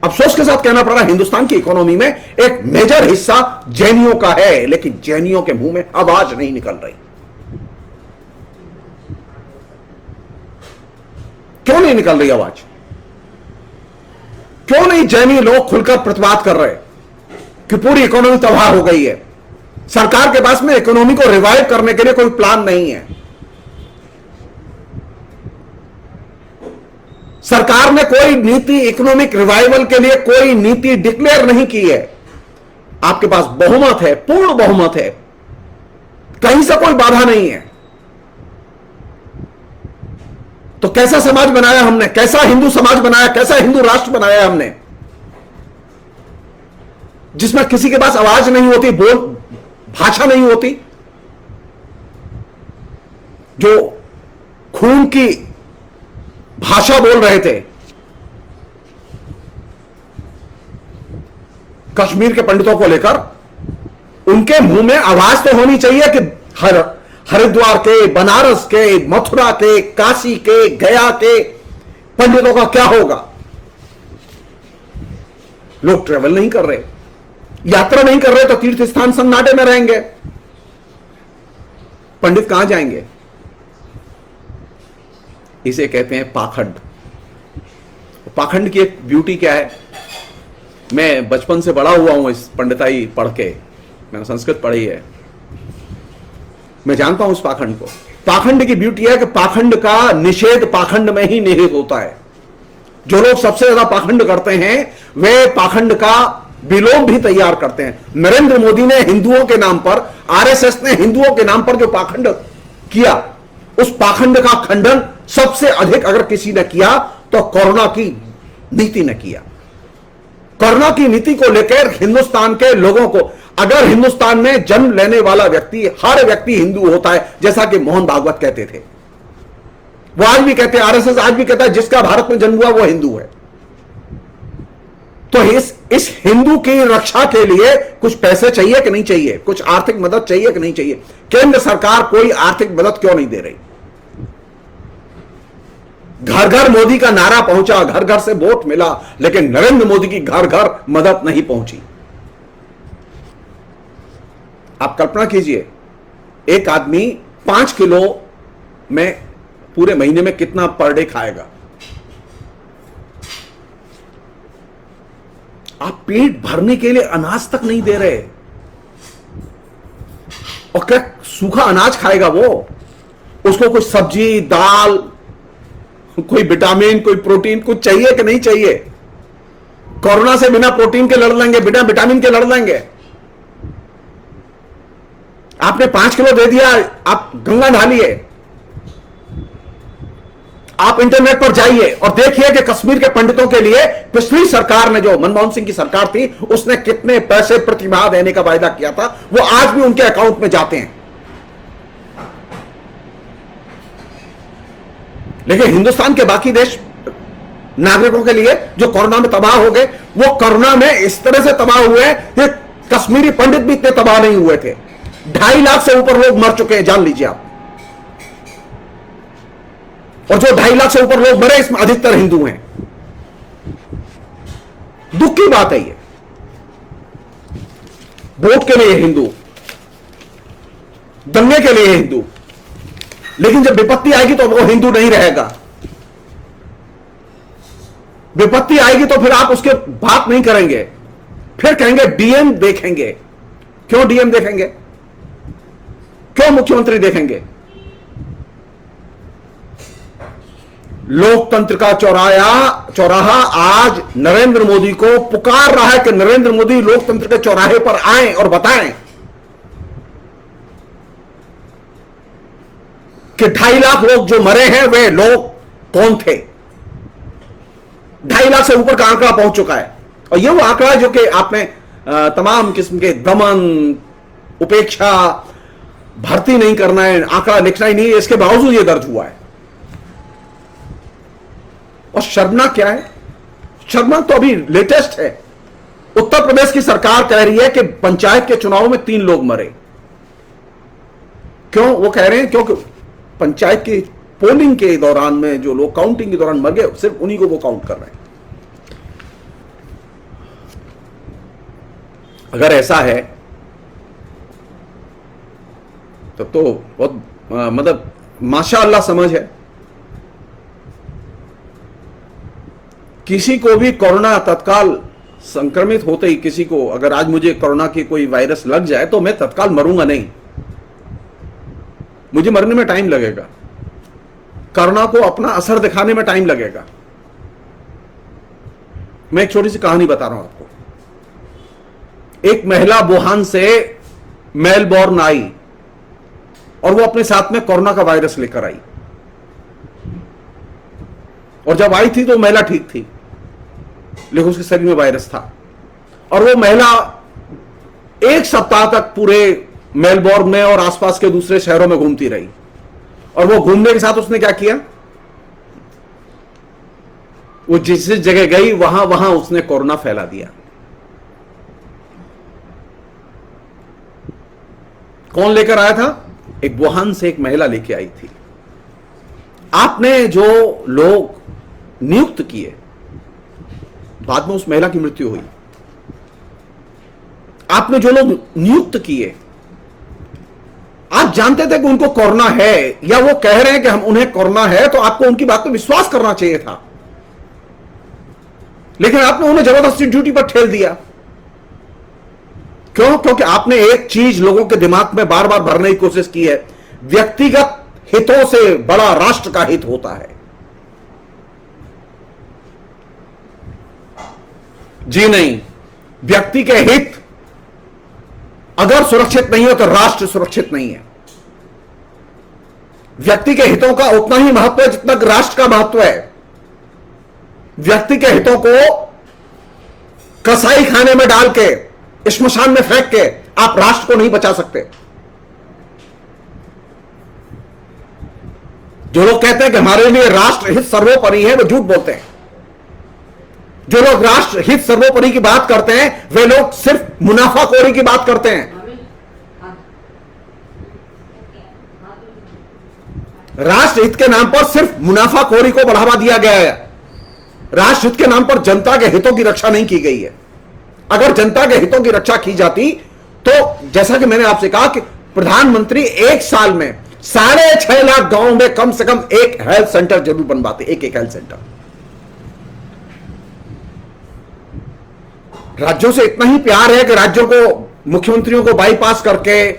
अफसोस के साथ कहना पड़ रहा है, हिंदुस्तान की इकोनॉमी में एक मेजर हिस्सा जैनियों का है, लेकिन जैनियों के मुंह में आवाज नहीं निकल रही। क्यों नहीं निकल रही आवाज? क्यों नहीं जैनी लोग खुलकर प्रतिवाद कर रहे कि पूरी इकोनॉमी तबाह हो गई है? सरकार के पास में इकोनॉमी को रिवाइव करने के लिए कोई प्लान नहीं है। सरकार ने कोई नीति इकोनॉमिक रिवाइवल के लिए कोई नीति डिक्लेयर नहीं की है। आपके पास बहुमत है, पूर्ण बहुमत है, कहीं से कोई बाधा नहीं है। तो कैसा समाज बनाया हमने? कैसा हिंदू समाज बनाया? कैसा हिंदू राष्ट्र बनाया हमने, जिसमें किसी के पास आवाज नहीं होती, भाषा नहीं होती, जो खून की भाषा बोल रहे थे। कश्मीर के पंडितों को लेकर उनके मुंह में आवाज तो होनी चाहिए कि हरिद्वार के, बनारस के, मथुरा के, काशी के, गया के पंडितों का क्या होगा? लोग ट्रेवल नहीं कर रहे, यात्रा नहीं कर रहे, तो तीर्थ स्थान सन्नाटे में रहेंगे, पंडित कहां जाएंगे? इसे कहते हैं पाखंड। पाखंड की एक ब्यूटी क्या है, मैं बचपन से बड़ा हुआ हूं इस पंडिताई पढ़ के, मैंने संस्कृत पढ़ी है, मैं जानता हूं उस पाखंड को। पाखंड की ब्यूटी है कि पाखंड का निषेध पाखंड में ही निहित होता है। जो लोग सबसे ज्यादा पाखंड करते हैं वे पाखंड का विलोम भी तैयार करते हैं। नरेंद्र मोदी ने हिंदुओं के नाम पर, आरएसएस ने हिंदुओं के नाम पर जो पाखंड किया, उस पाखंड का खंडन सबसे अधिक अगर किसी ने किया तो कोरोना की नीति ने किया। कोरोना की नीति को लेकर हिंदुस्तान के लोगों को, अगर हिंदुस्तान में जन्म लेने वाला व्यक्ति, हर व्यक्ति हिंदू होता है, जैसा कि मोहन भागवत कहते थे, वो आज भी कहते हैं, आरएसएस आज भी कहता है जिसका भारत में जन्म हुआ वो हिंदू है। तो इस हिंदू की रक्षा के लिए कुछ पैसे चाहिए कि नहीं चाहिए? कुछ आर्थिक मदद चाहिए कि नहीं चाहिए? केंद्र सरकार कोई आर्थिक मदद क्यों नहीं दे रही? घर घर मोदी का नारा पहुंचा, घर घर से वोट मिला, लेकिन नरेंद्र मोदी की घर घर मदद नहीं पहुंची। आप कल्पना कीजिए, एक आदमी 5 किलो में पूरे महीने में कितना पर डे खाएगा। आप पेट भरने के लिए अनाज तक नहीं दे रहे, और क्या सूखा अनाज खाएगा वो? उसको कोई सब्जी, दाल, कोई विटामिन, कोई प्रोटीन कुछ चाहिए कि नहीं चाहिए? कोरोना से बिना प्रोटीन के लड़ लेंगे, बिना विटामिन के लड़ लेंगे। आपने 5 किलो दे दिया, आप गंगा नहालिए। आप इंटरनेट पर जाइए और देखिए कि कश्मीर के पंडितों के लिए पिछली सरकार ने, जो मनमोहन सिंह की सरकार थी, उसने कितने पैसे प्रतिमाह देने का वायदा किया था, वो आज भी उनके अकाउंट में जाते हैं। लेकिन हिंदुस्तान के बाकी देश नागरिकों के लिए जो कोरोना में तबाह हो गए, वो कोरोना में इस तरह से तबाह हुए हैं कि कश्मीरी पंडित भी इतने तबाह नहीं हुए थे। 2.5 लाख से ऊपर लोग मर चुके हैं, जान लीजिए आप। और जो 2.5 लाख से ऊपर लोग मरे, इसमें अधिकतर हिंदू हैं। दुख की बात है ये। वोट के लिए हिंदू, दंगे के लिए हिंदू, लेकिन जब विपत्ति आएगी तो वो हिंदू नहीं रहेगा। विपत्ति आएगी तो फिर आप उसके बात नहीं करेंगे, फिर कहेंगे डीएम देखेंगे। क्यों डीएम देखेंगे? क्यों मुख्यमंत्री देखेंगे? लोकतंत्र का चौराहा आज नरेंद्र मोदी को पुकार रहा है कि नरेंद्र मोदी लोकतंत्र के चौराहे पर आएं और बताएं कि 2.5 लाख लोग जो मरे हैं वे लोग कौन थे। 2.5 लाख से ऊपर का आंकड़ा पहुंच चुका है, और यह वो आंकड़ा है जो कि आपने तमाम किस्म के दमन, उपेक्षा, भर्ती नहीं करना है, आंकड़ा लिखना ही नहीं है, इसके बावजूद यह दर्ज हुआ है। और शर्मनाक क्या है? शर्मनाक तो अभी लेटेस्ट है। उत्तर प्रदेश की सरकार कह रही है कि पंचायत के चुनाव में 3 लोग मरे। क्यों वो कह रहे हैं? क्योंकि पंचायत की पोलिंग के दौरान में जो लोग काउंटिंग के दौरान मर गए, सिर्फ उन्हीं को वो काउंट कर रहे हैं। अगर ऐसा है तब तो बहुत मतलब माशाअल्लाह समझ है। किसी को भी कोरोना तत्काल संक्रमित होते ही, किसी को अगर आज मुझे कोरोना की कोई वायरस लग जाए तो मैं तत्काल मरूंगा नहीं, मुझे मरने में टाइम लगेगा, कोरोना को अपना असर दिखाने में टाइम लगेगा। मैं एक छोटी सी कहानी बता रहा हूं आपको। एक महिला वुहान से मेलबोर्न आई और वो अपने साथ में कोरोना का वायरस लेकर आई, और जब आई थी तो महिला ठीक थी, लेकिन उसके शरीर में वायरस था। और वो महिला 1 सप्ताह तक पूरे मेलबोर्न में और आसपास के दूसरे शहरों में घूमती रही, और वो घूमने के साथ उसने क्या किया, वो जिस जगह गई वहां वहां उसने कोरोना फैला दिया। कौन लेकर आया था? एक वुहान से एक महिला लेके आई थी। आपने जो लोग नियुक्त किए, बाद में उस महिला की मृत्यु हुई। आपने जो लोग नियुक्त किए, आप जानते थे कि उनको कोरोना है, या वो कह रहे हैं कि हम उन्हें कोरोना है, तो आपको उनकी बात पर विश्वास करना चाहिए था, लेकिन आपने उन्हें जबरदस्ती ड्यूटी पर ठेल दिया। क्यों? क्योंकि आपने एक चीज लोगों के दिमाग में बार बार भरने की कोशिश की है, व्यक्तिगत हितों से बड़ा राष्ट्र का हित होता है। जी नहीं, व्यक्ति के हित अगर सुरक्षित नहीं हो तो राष्ट्र सुरक्षित नहीं है। व्यक्ति के हितों का उतना ही महत्व है जितना राष्ट्र का महत्व है। व्यक्ति के हितों को कसाई खाने में डाल के, श्मशान में फेंक के आप राष्ट्र को नहीं बचा सकते। जो लोग कहते हैं कि हमारे लिए राष्ट्र हित सर्वोपरि है, वे झूठ बोलते हैं। जो लोग राष्ट्र हित सर्वोपरि की बात करते हैं, वे लोग सिर्फ मुनाफाखोरी की बात करते हैं। राष्ट्र हित के नाम पर सिर्फ मुनाफाखोरी को बढ़ावा दिया गया है। राष्ट्र हित के नाम पर जनता के हितों की रक्षा नहीं की गई है। अगर जनता के हितों की रक्षा की जाती तो जैसा कि मैंने आपसे कहा कि प्रधानमंत्री एक साल में 6.5 लाख गांवों में कम से कम एक हेल्थ सेंटर जरूर बनवाते, एक एक हेल्थ सेंटर। राज्यों से इतना ही प्यार है कि राज्यों को, मुख्यमंत्रियों को बाईपास करके,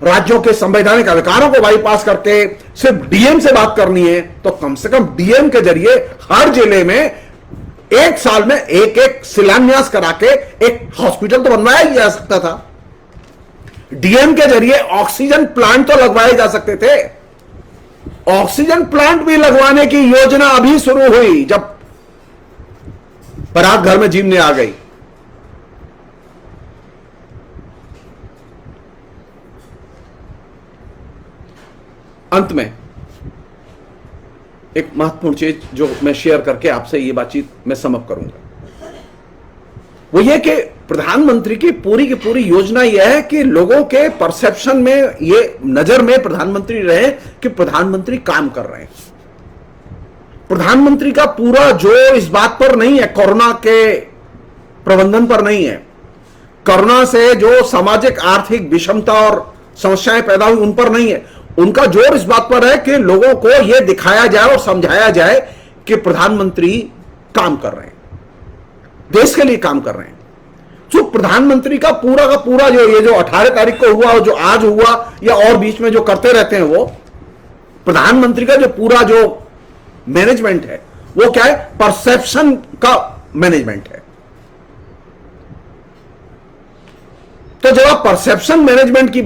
राज्यों के संवैधानिक अधिकारों को बाईपास करके सिर्फ डीएम से बात करनी है, तो कम से कम डीएम के जरिए हर जिले में एक साल में एक एक शिलान्यास करा के एक हॉस्पिटल तो बनवाया ही जा सकता था। डीएम के जरिए ऑक्सीजन प्लांट तो लगवाए जा सकते थे। ऑक्सीजन प्लांट भी लगवाने की योजना अभी शुरू हुई जब बारात घर में जीमने आ गई। अंत में एक महत्वपूर्ण चीज जो मैं शेयर करके आपसे ये बातचीत मैं समअप करूंगा, वो ये कि प्रधानमंत्री की पूरी योजना यह है कि लोगों के परसेप्शन में, ये नजर में प्रधानमंत्री रहे कि प्रधानमंत्री काम कर रहे हैं। प्रधानमंत्री का पूरा जोर इस बात पर नहीं है, कोरोना के प्रबंधन पर नहीं है, कोरोना से जो सामाजिक आर्थिक विषमता और समस्याएं पैदा हुई उन पर नहीं है। उनका जोर इस बात पर है कि लोगों को यह दिखाया जाए और समझाया जाए कि प्रधानमंत्री काम कर रहे हैं, देश के लिए काम कर रहे हैं। जो प्रधानमंत्री का पूरा जो ये जो 18 तारीख को हुआ और जो आज हुआ या और बीच में जो करते रहते हैं, वो प्रधानमंत्री का जो पूरा जो मैनेजमेंट है वो क्या है, परसेप्शन का मैनेजमेंट है। तो जब आप परसेप्शन मैनेजमेंट की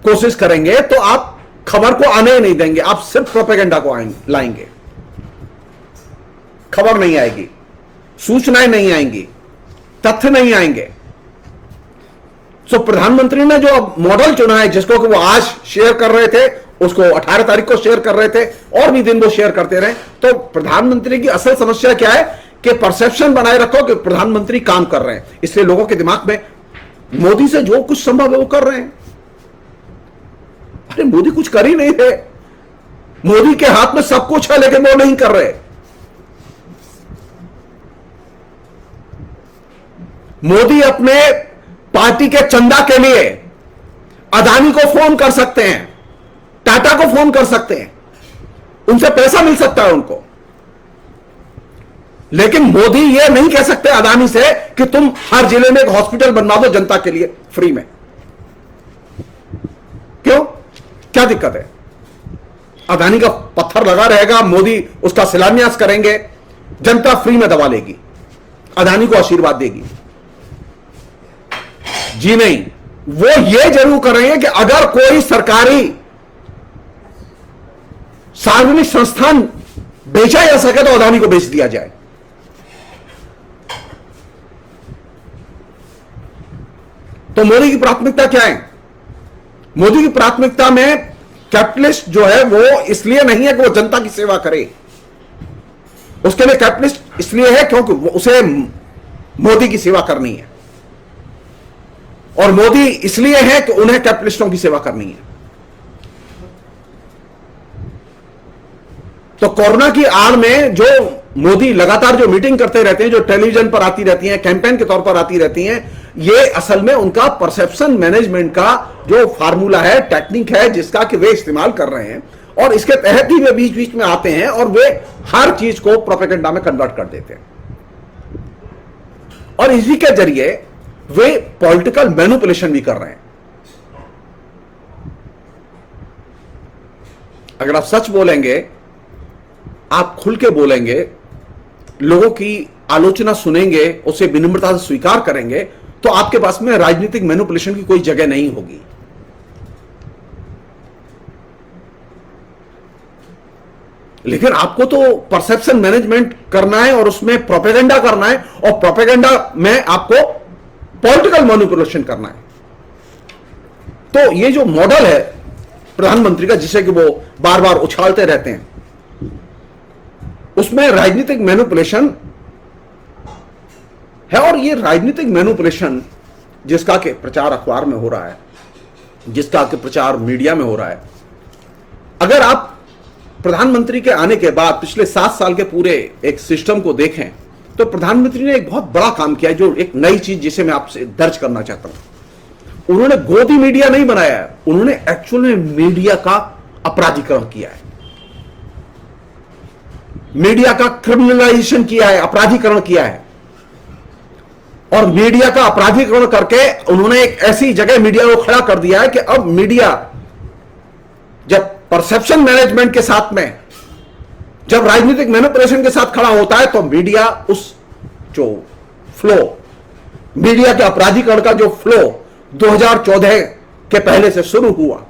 कोशिश करेंगे तो आप खबर को आने ही नहीं देंगे, आप सिर्फ प्रोपेगेंडा को लाएंगे। खबर नहीं आएगी, सूचनाएं नहीं आएंगी, तथ्य नहीं आएंगे। तो प्रधानमंत्री ने जो मॉडल चुना है, जिसको कि वो आज शेयर कर रहे थे, उसको 18 तारीख को शेयर कर रहे थे और भी दिन वो शेयर करते रहे। तो प्रधानमंत्री की असल समस्या क्या है कि परसेप्शन बनाए रखो कि प्रधानमंत्री काम कर रहे हैं, इसलिए लोगों के दिमाग में मोदी से जो कुछ संभव है वो कर रहे हैं। अरे मोदी कुछ कर ही नहीं रहे, मोदी के हाथ में सब कुछ है लेकिन वो नहीं कर रहे। मोदी अपने पार्टी के चंदा के लिए अदानी को फोन कर सकते हैं, टाटा को फोन कर सकते हैं, उनसे पैसा मिल सकता है उनको, लेकिन मोदी ये नहीं कह सकते अदानी से कि तुम हर जिले में एक हॉस्पिटल बनवा दो जनता के लिए फ्री में। क्यों, क्या दिक्कत है? अदानी का पत्थर लगा रहेगा, मोदी उसका शिलान्यास करेंगे, जनता फ्री में दवा लेगी, अदानी को आशीर्वाद देगी। जी नहीं, वो ये जरूर कर रहे हैं कि अगर कोई सरकारी सार्वजनिक संस्थान बेचा जा सके तो अदानी को बेच दिया जाए। तो मोदी की प्राथमिकता क्या है? मोदी की प्राथमिकता में कैपिटलिस्ट जो है वो इसलिए नहीं है कि वो जनता की सेवा करे, उसके लिए कैपिटलिस्ट इसलिए है क्योंकि उसे मोदी की सेवा करनी है, और मोदी इसलिए है कि उन्हें कैपिटलिस्टों की सेवा करनी है। तो कोरोना की आड़ में जो मोदी लगातार जो मीटिंग करते रहते हैं, जो टेलीविजन पर आती रहती हैं, कैंपेन के तौर पर आती रहती हैं, ये असल में उनका परसेप्शन मैनेजमेंट का जो फार्मूला है, टेक्निक है, जिसका कि वे इस्तेमाल कर रहे हैं, और इसके तहत ही वे बीच बीच में आते हैं और वे हर चीज को प्रोपेगेंडा में कन्वर्ट कर देते हैं, और इसी के जरिए वे पॉलिटिकल मैनिपुलेशन भी कर रहे हैं। अगर आप सच बोलेंगे, आप खुल के बोलेंगे, लोगों की आलोचना सुनेंगे, उसे विनम्रता से स्वीकार करेंगे, तो आपके पास में राजनीतिक मैनिपुलेशन की कोई जगह नहीं होगी। लेकिन आपको तो परसेप्शन मैनेजमेंट करना है और उसमें प्रोपेगेंडा करना है, और प्रोपेगेंडा में आपको पॉलिटिकल मैनिपुलेशन करना है। तो ये जो मॉडल है प्रधानमंत्री का, जिसे कि वो बार बार उछालते रहते हैं, उसमें राजनीतिक मैनिपुलेशन है। और ये राजनीतिक मैनिपुलेशन जिसका कि प्रचार अखबार में हो रहा है, जिसका कि प्रचार मीडिया में हो रहा है, अगर आप प्रधानमंत्री के आने के बाद पिछले 7 साल के पूरे एक सिस्टम को देखें, तो प्रधानमंत्री ने एक बहुत बड़ा काम किया है, जो एक नई चीज जिसे मैं आपसे दर्ज करना चाहता हूं। उन्होंने गोदी मीडिया नहीं बनाया है, उन्होंने एक्चुअल में मीडिया का अपराधीकरण किया है, मीडिया का क्रिमिनलाइजेशन किया है, अपराधीकरण किया है। और मीडिया का अपराधीकरण करके उन्होंने एक ऐसी जगह मीडिया को खड़ा कर दिया है कि अब मीडिया जब परसेप्शन मैनेजमेंट के साथ में, जब राजनीतिक मैनिपुलेशन के साथ खड़ा होता है, तो मीडिया उस जो फ्लो, मीडिया के अपराधीकरण का जो फ्लो 2014 के पहले से शुरू हुआ,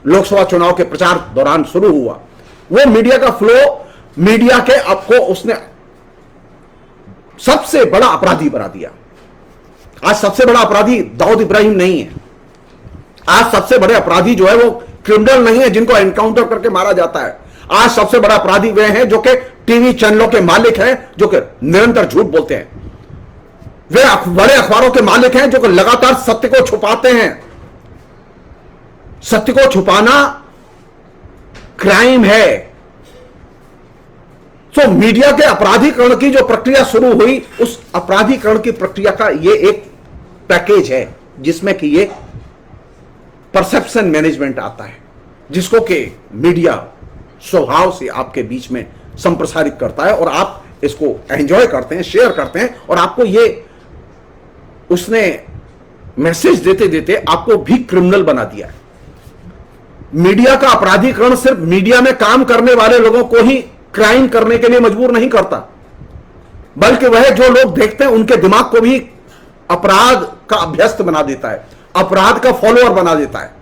लोकसभा चुनाव के प्रचार दौरान शुरू हुआ, वो मीडिया का फ्लो, मीडिया के आपको उसने सबसे बड़ा अपराधी बना दिया। आज सबसे बड़ा अपराधी दाऊद इब्राहिम नहीं है, आज सबसे बड़े अपराधी जो है वो क्रिमिनल नहीं है जिनको एनकाउंटर करके मारा जाता है। आज सबसे बड़ा अपराधी वे हैं जो कि टीवी चैनलों के मालिक हैं, जो कि निरंतर झूठ बोलते हैं। वे बड़े अखबारों के मालिक हैं जो कि लगातार सत्य को छुपाते हैं। सत्य को छुपाना क्राइम है। तो मीडिया के अपराधीकरण की जो प्रक्रिया शुरू हुई, उस अपराधीकरण की प्रक्रिया का ये एक पैकेज है जिसमें कि ये परसेप्शन मैनेजमेंट आता है, जिसको कि मीडिया स्वभाव से आपके बीच में संप्रसारित करता है और आप इसको एंजॉय करते हैं, शेयर करते हैं, और आपको ये उसने मैसेज देते देते आपको भी क्रिमिनल बना दिया है। मीडिया का अपराधीकरण सिर्फ मीडिया में काम करने वाले लोगों को ही क्राइम करने के लिए मजबूर नहीं करता, बल्कि वह जो लोग देखते हैं उनके दिमाग को भी अपराध का अभ्यस्त बना देता है, अपराध का फॉलोअर बना देता है।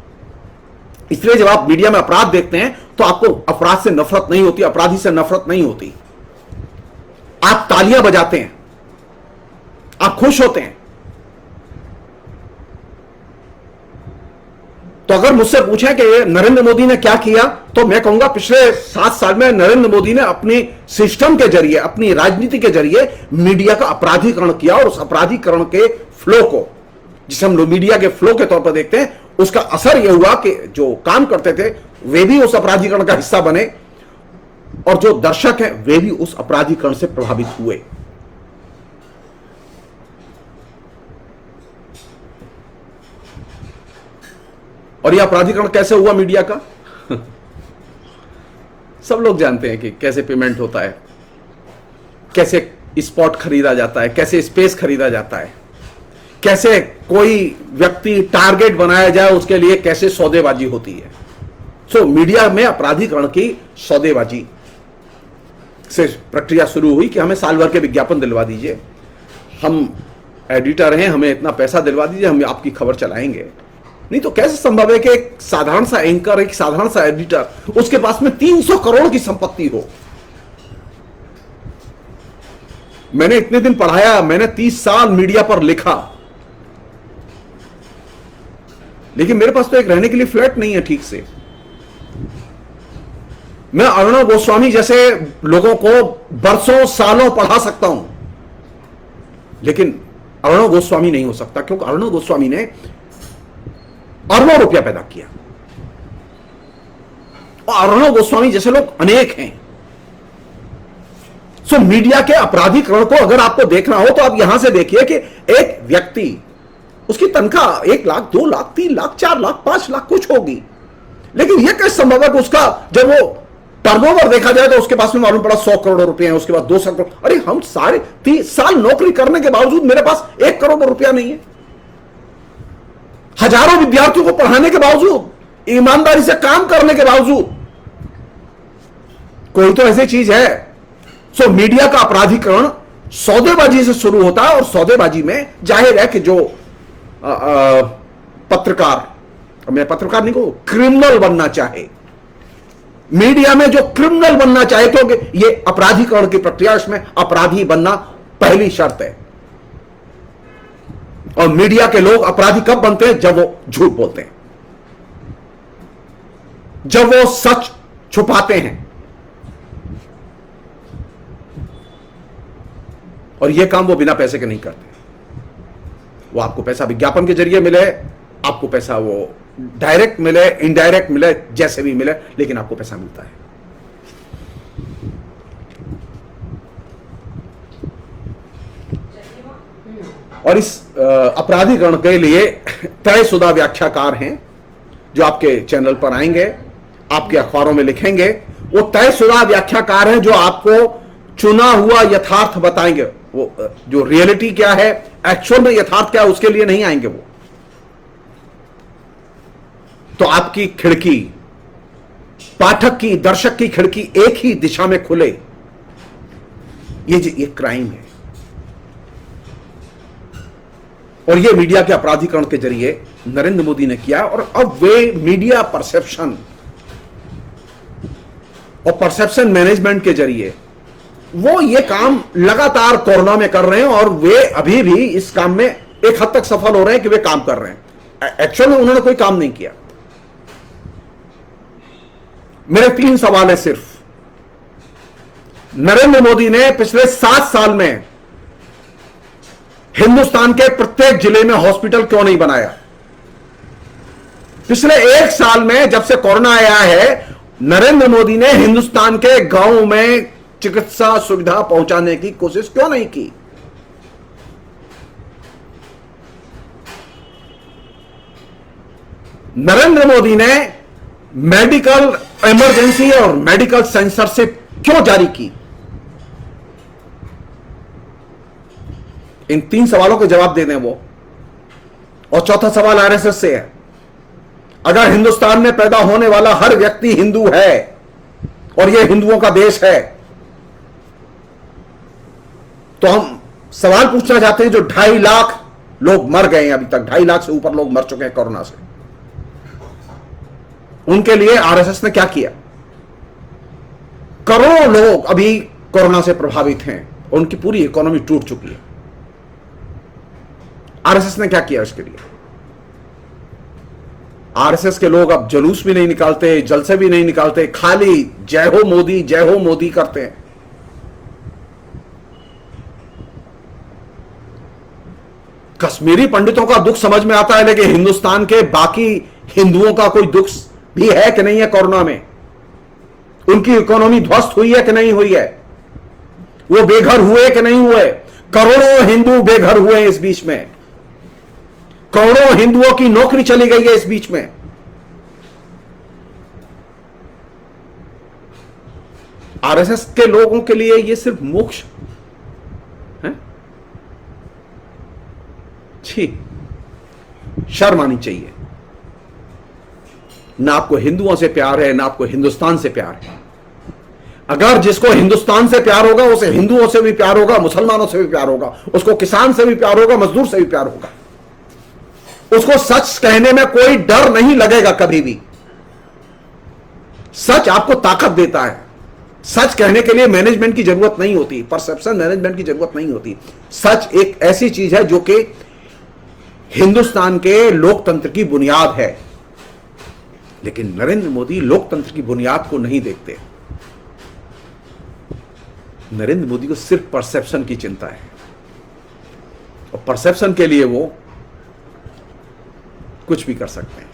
इसलिए जब आप मीडिया में अपराध देखते हैं तो आपको अपराध से नफरत नहीं होती, अपराधी से नफरत नहीं होती। आप तालियां बजाते हैं, आप खुश होते हैं। तो अगर मुझसे पूछें कि नरेंद्र मोदी ने क्या किया, तो मैं कहूंगा पिछले 7 साल में नरेंद्र मोदी ने अपनी सिस्टम के जरिए, अपनी राजनीति के जरिए मीडिया का अपराधीकरण किया, और उस अपराधीकरण के फ्लो को, जिसे हम लोग मीडिया के फ्लो के तौर पर देखते हैं, उसका असर यह हुआ कि जो काम करते थे वे भी उस अपराधीकरण का हिस्सा बने, और जो दर्शक हैं वे भी उस अपराधीकरण से प्रभावित हुए। और यह अपराधीकरण कैसे हुआ मीडिया का सब लोग जानते हैं कि कैसे पेमेंट होता है, कैसे स्पॉट खरीदा जाता है, कैसे स्पेस खरीदा जाता है, कैसे कोई व्यक्ति टारगेट बनाया जाए, उसके लिए कैसे सौदेबाजी होती है। सो मीडिया में अपराधीकरण की सौदेबाजी से प्रक्रिया शुरू हुई कि हमें साल भर के विज्ञापन दिलवा दीजिए, हम एडिटर हैं, हमें इतना पैसा दिलवा दीजिए, हम आपकी खबर चलाएंगे। नहीं तो कैसे संभव है कि एक साधारण सा एंकर, एक साधारण सा एडिटर, उसके पास में 300 करोड़ की संपत्ति हो। मैंने इतने दिन पढ़ाया, मैंने 30 साल मीडिया पर लिखा, लेकिन मेरे पास तो एक रहने के लिए फ्लैट नहीं है ठीक से। मैं अर्णव गोस्वामी जैसे लोगों को बरसों सालों पढ़ा सकता हूं, लेकिन अर्णव गोस्वामी नहीं हो सकता, क्योंकि अर्णव गोस्वामी ने अरबों रुपया पैदा किया, और अर्णव गोस्वामी जैसे लोग अनेक हैं। सो मीडिया के अपराधीकरण को अगर आपको देखना हो तो आप यहां से देखिए कि एक व्यक्ति, उसकी तनख्वाह 1 लाख, 2 लाख, 3 लाख, 4 लाख, 5 लाख कुछ होगी, लेकिन यह कैसे संभव है कि उसका जब वो टर्नओवर देखा जाए तो उसके पास में मालूम पड़ा 100 करोड़ रुपए हैं, उसके बाद 200 करोड़। अरे हम सारे 30 साल नौकरी करने के बावजूद मेरे पास 1 करोड़ रुपया नहीं है। हजारों विद्यार्थियों को पढ़ाने के बावजूद, ईमानदारी से काम करने के बावजूद, कोई तो ऐसी चीज है। सो मीडिया का अपराधीकरण सौदेबाजी से शुरू होता है, और सौदेबाजी में जाहिर है कि जो पत्रकार, मैं पत्रकार नहीं कहूं, क्रिमिनल बनना चाहे, मीडिया में जो क्रिमिनल बनना चाहे, क्योंकि ये अपराधीकरण की प्रक्रिया, इसमें अपराधी बनना पहली शर्त है। और मीडिया के लोग अपराधी कब बनते हैं? जब वो झूठ बोलते हैं, जब वो सच छुपाते हैं। और ये काम वो बिना पैसे के नहीं करते। वो आपको पैसा विज्ञापन के जरिए मिले, आपको पैसा वो डायरेक्ट मिले, इनडायरेक्ट मिले, जैसे भी मिले, लेकिन आपको पैसा मिलता है। और इस अपराधीकरण के लिए तयशुदा व्याख्याकार हैं जो आपके चैनल पर आएंगे, आपके अखबारों में लिखेंगे। वो तयशुदा व्याख्याकार हैं जो आपको चुना हुआ यथार्थ बताएंगे। वो जो रियलिटी क्या है, एक्चुअल में यथार्थ क्या है, उसके लिए नहीं आएंगे वो। तो आपकी खिड़की, पाठक की, दर्शक की खिड़की एक ही दिशा में खुले, ये क्राइम है। और ये मीडिया के अपराधीकरण के जरिए नरेंद्र मोदी ने किया। और अब वे मीडिया परसेप्शन और परसेप्शन मैनेजमेंट के जरिए वो ये काम लगातार कोरोना में कर रहे हैं, और वे अभी भी इस काम में एक हद तक सफल हो रहे हैं कि वे काम कर रहे हैं। एक्चुअल में उन्होंने कोई काम नहीं किया। मेरे 3 सवाल है सिर्फ। नरेंद्र मोदी ने पिछले 7 साल में हिंदुस्तान के प्रत्येक जिले में हॉस्पिटल क्यों नहीं बनाया? पिछले 1 साल में जब से कोरोना आया है, नरेंद्र मोदी ने हिंदुस्तान के गांवों में चिकित्सा सुविधा पहुंचाने की कोशिश क्यों नहीं की? नरेंद्र मोदी ने मेडिकल इमरजेंसी और मेडिकल सेंसरशिप क्यों जारी की? इन 3 सवालों के जवाब दे दें वो। और चौथा सवाल आरएसएस से है। अगर हिंदुस्तान में पैदा होने वाला हर व्यक्ति हिंदू है और यह हिंदुओं का देश है, तो हम सवाल पूछना चाहते हैं, जो 2.5 लाख लोग मर गए हैं अभी तक, 2.5 लाख से ऊपर लोग मर चुके हैं कोरोना से, उनके लिए आरएसएस ने क्या किया? करोड़ों लोग अभी कोरोना से प्रभावित हैं, उनकी पूरी इकोनॉमी टूट चुकी है। आरएसएस ने क्या किया इसके लिए? आरएसएस के लोग अब जुलूस भी नहीं निकालते, जलसे भी नहीं निकालते, खाली जय हो मोदी करते हैं। कश्मीरी पंडितों का दुख समझ में आता है, लेकिन हिंदुस्तान के बाकी हिंदुओं का कोई दुख भी है कि नहीं है? कोरोना में उनकी इकोनॉमी ध्वस्त हुई है कि नहीं हुई है? वो बेघर हुए कि नहीं हुए? करोड़ों हिंदू बेघर हुए हैं इस बीच में, करोड़ों हिंदुओं की नौकरी चली गई है इस बीच में। आरएसएस के लोगों के लिए यह सिर्फ मोक्ष है? छी, शर्म आनी चाहिए। ना आपको हिंदुओं से प्यार है, ना आपको हिंदुस्तान से प्यार है। अगर जिसको हिंदुस्तान से प्यार होगा, उसे हिंदुओं से भी प्यार होगा, मुसलमानों से भी प्यार होगा, उसको किसान से भी प्यार होगा, मजदूर से भी प्यार होगा। उसको सच कहने में कोई डर नहीं लगेगा कभी भी। सच आपको ताकत देता है। सच कहने के लिए मैनेजमेंट की जरूरत नहीं होती, परसेप्शन मैनेजमेंट की जरूरत नहीं होती। सच एक ऐसी चीज है जो कि हिंदुस्तान के लोकतंत्र की बुनियाद है। लेकिन नरेंद्र मोदी लोकतंत्र की बुनियाद को नहीं देखते। नरेंद्र मोदी को सिर्फ परसेप्शन की चिंता है, और परसेप्शन के लिए वो कुछ भी कर सकते हैं।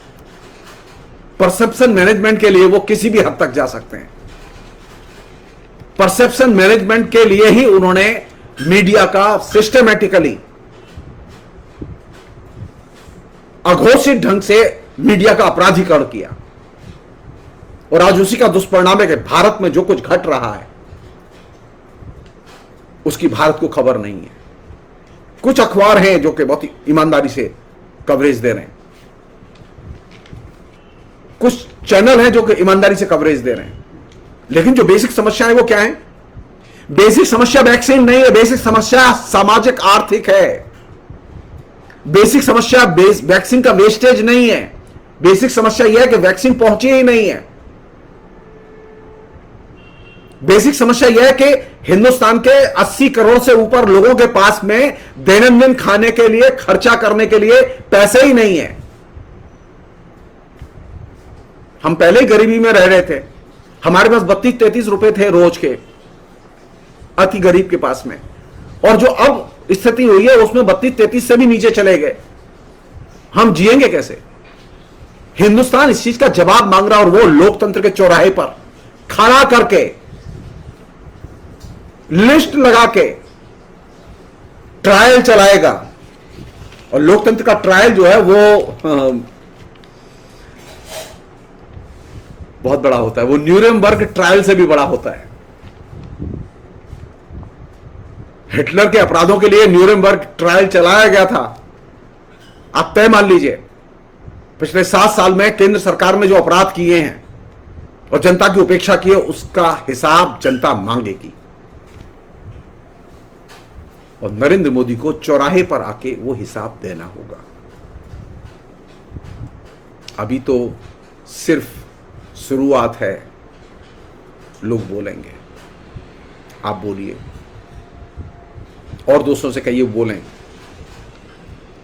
परसेप्शन मैनेजमेंट के लिए वो किसी भी हद तक जा सकते हैं। परसेप्शन मैनेजमेंट के लिए ही उन्होंने मीडिया का सिस्टमैटिकली, अघोषित ढंग से मीडिया का अपराधीकरण किया। और आज उसी का दुष्परिणाम है कि भारत में जो कुछ घट रहा है उसकी भारत को खबर नहीं है। कुछ अखबार हैं जो कि बहुत ही ईमानदारी से कवरेज दे रहे हैं, कुछ चैनल हैं जो कि ईमानदारी से कवरेज दे रहे हैं, लेकिन जो बेसिक समस्या है वो क्या है? बेसिक समस्या वैक्सीन नहीं है, बेसिक समस्या सामाजिक आर्थिक है। बेसिक समस्या वैक्सीन का वेस्टेज नहीं है। बेसिक समस्या यह है कि वैक्सीन पहुंची ही नहीं है। बेसिक समस्या यह है कि हिंदुस्तान के 80 करोड़ से ऊपर लोगों के पास में दैनंदिन खाने के लिए, खर्चा करने के लिए पैसे ही नहीं है। हम पहले ही गरीबी में रह रहे थे। हमारे पास 32-33 रुपए थे रोज के, अति गरीब के पास में, और जो अब स्थिति हुई है उसमें 32-33 से भी नीचे चले गए। हम जिएंगे कैसे? हिंदुस्तान इस चीज का जवाब मांग रहा है, और वो लोकतंत्र के चौराहे पर खड़ा करके, लिस्ट लगा के ट्रायल चलाएगा और लोकतंत्र का ट्रायल जो है वो बहुत बड़ा होता है, वो न्यूरेमबर्ग ट्रायल से भी बड़ा होता है। हिटलर के अपराधों के लिए न्यूरेमबर्ग ट्रायल चलाया गया था। आप तय मान लीजिए, पिछले 7 साल में केंद्र सरकार में जो अपराध किए हैं और जनता की उपेक्षा की है, उसका हिसाब जनता मांगेगी। और नरेंद्र मोदी को चौराहे पर आके वो हिसाब देना होगा। अभी तो सिर्फ शुरुआत है। लोग बोलेंगे, आप बोलिए और दोस्तों से कहिए बोलें।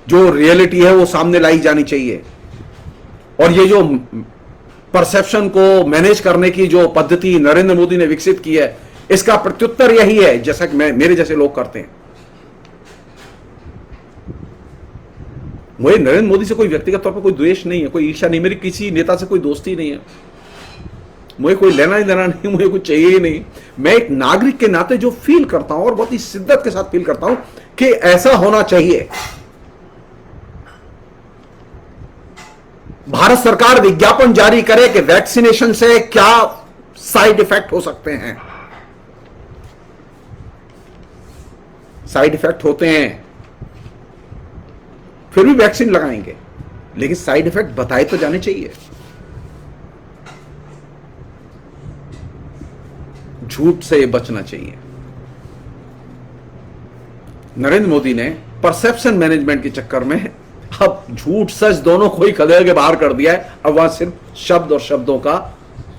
जो रियलिटी है वो सामने लाई जानी चाहिए। और ये जो परसेप्शन को मैनेज करने की जो पद्धति नरेंद्र मोदी ने विकसित की है, इसका प्रत्युत्तर यही है, जैसा कि मेरे जैसे लोग करते हैं। मुझे नरेंद्र मोदी से कोई व्यक्तिगत तौर पर कोई द्वेष नहीं है, कोई ईर्ष्या नहीं, मेरी किसी नेता से कोई दोस्ती नहीं है, मुझे कोई लेना ही देना नहीं, मुझे कुछ चाहिए ही नहीं। मैं एक नागरिक के नाते जो फील करता हूं और बहुत ही शिद्दत के साथ फील करता हूं कि ऐसा होना चाहिए। भारत सरकार विज्ञापन जारी करे कि वैक्सीनेशन से क्या साइड इफेक्ट हो सकते हैं। साइड इफेक्ट होते हैं, फिर भी वैक्सीन लगाएंगे, लेकिन साइड इफेक्ट बताए तो जाने चाहिए। झूठ से बचना चाहिए। नरेंद्र मोदी ने परसेप्शन मैनेजमेंट के चक्कर में अब झूठ सच दोनों को ही खदेड़ के बाहर कर दिया है। अब वहां सिर्फ शब्द और शब्दों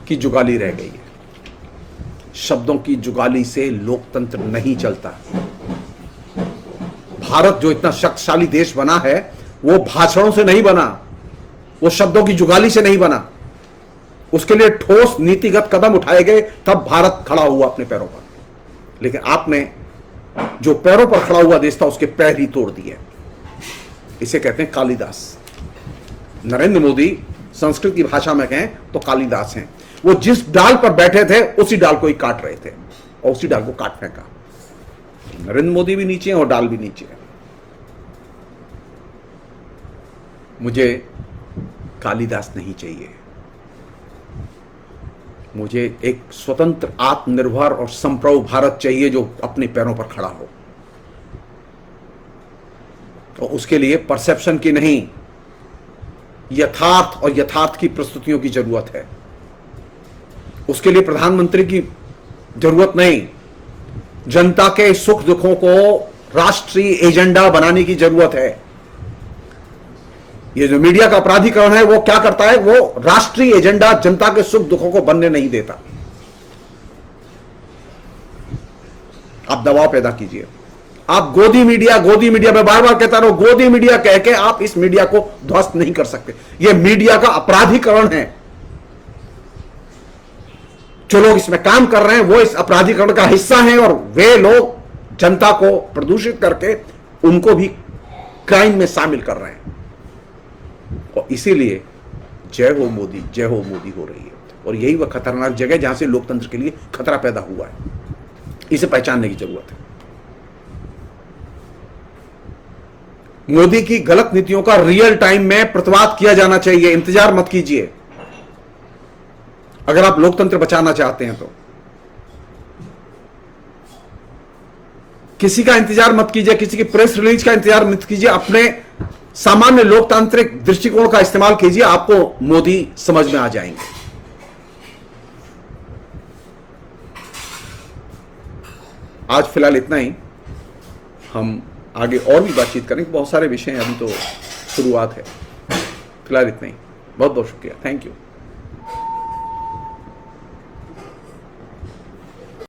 की जुगाली रह गई है। शब्दों की जुगाली से लोकतंत्र नहीं चलता। भारत जो इतना शक्तिशाली देश बना है, वो भाषणों से नहीं बना, वो शब्दों की जुगाली से नहीं बना। उसके लिए ठोस नीतिगत कदम उठाए गए, तब भारत खड़ा हुआ अपने पैरों पर। लेकिन आपने जो पैरों पर खड़ा हुआ देश था, उसके पैर ही तोड़ दिए। इसे कहते हैं कालिदास। नरेंद्र मोदी संस्कृत की भाषा में कहें तो कालिदास हैं। वो जिस डाल पर बैठे थे, उसी डाल को ही काट रहे थे और उसी डाल को काट फेंका। नरेंद्र मोदी भी नीचे हैं और डाल भी नीचे है। मुझे कालिदास नहीं चाहिए। मुझे एक स्वतंत्र, आत्मनिर्भर और संप्रभु भारत चाहिए, जो अपने पैरों पर खड़ा हो। और उसके लिए परसेप्शन की नहीं, यथार्थ और यथार्थ की प्रस्तुतियों की जरूरत है। उसके लिए प्रधानमंत्री की जरूरत नहीं, जनता के सुख दुखों को राष्ट्रीय एजेंडा बनाने की जरूरत है। ये जो मीडिया का अपराधीकरण है, वो क्या करता है? वो राष्ट्रीय एजेंडा जनता के सुख दुखों को बनने नहीं देता। आप दबाव पैदा कीजिए। आप गोदी मीडिया मैं बार बार कहता रहा हूं, गोदी मीडिया कह के आप इस मीडिया को ध्वस्त नहीं कर सकते। यह मीडिया का अपराधीकरण है। जो लोग इसमें काम कर रहे हैं, वो इस अपराधीकरण का हिस्सा हैं, और वे लोग जनता को प्रदूषित करके उनको भी क्राइम में शामिल कर रहे हैं। और इसीलिए जय हो मोदी हो रही है। और यही वह खतरनाक जगह जहां से लोकतंत्र के लिए खतरा पैदा हुआ है। इसे पहचानने की जरूरत है। मोदी की गलत नीतियों का रियल टाइम में प्रतिवाद किया जाना चाहिए। इंतजार मत कीजिए अगर आप लोकतंत्र बचाना चाहते हैं तो। किसी का इंतजार मत कीजिए, किसी की प्रेस रिलीज का इंतजार मत कीजिए। अपने सामान्य लोकतांत्रिक दृष्टिकोण का इस्तेमाल कीजिए, आपको मोदी समझ में आ जाएंगे। आज फिलहाल इतना ही। हम आगे और भी बातचीत करेंगे, बहुत सारे विषय हैं, अभी तो शुरुआत है। फिलहाल इतना ही। बहुत बहुत शुक्रिया, थैंक यू।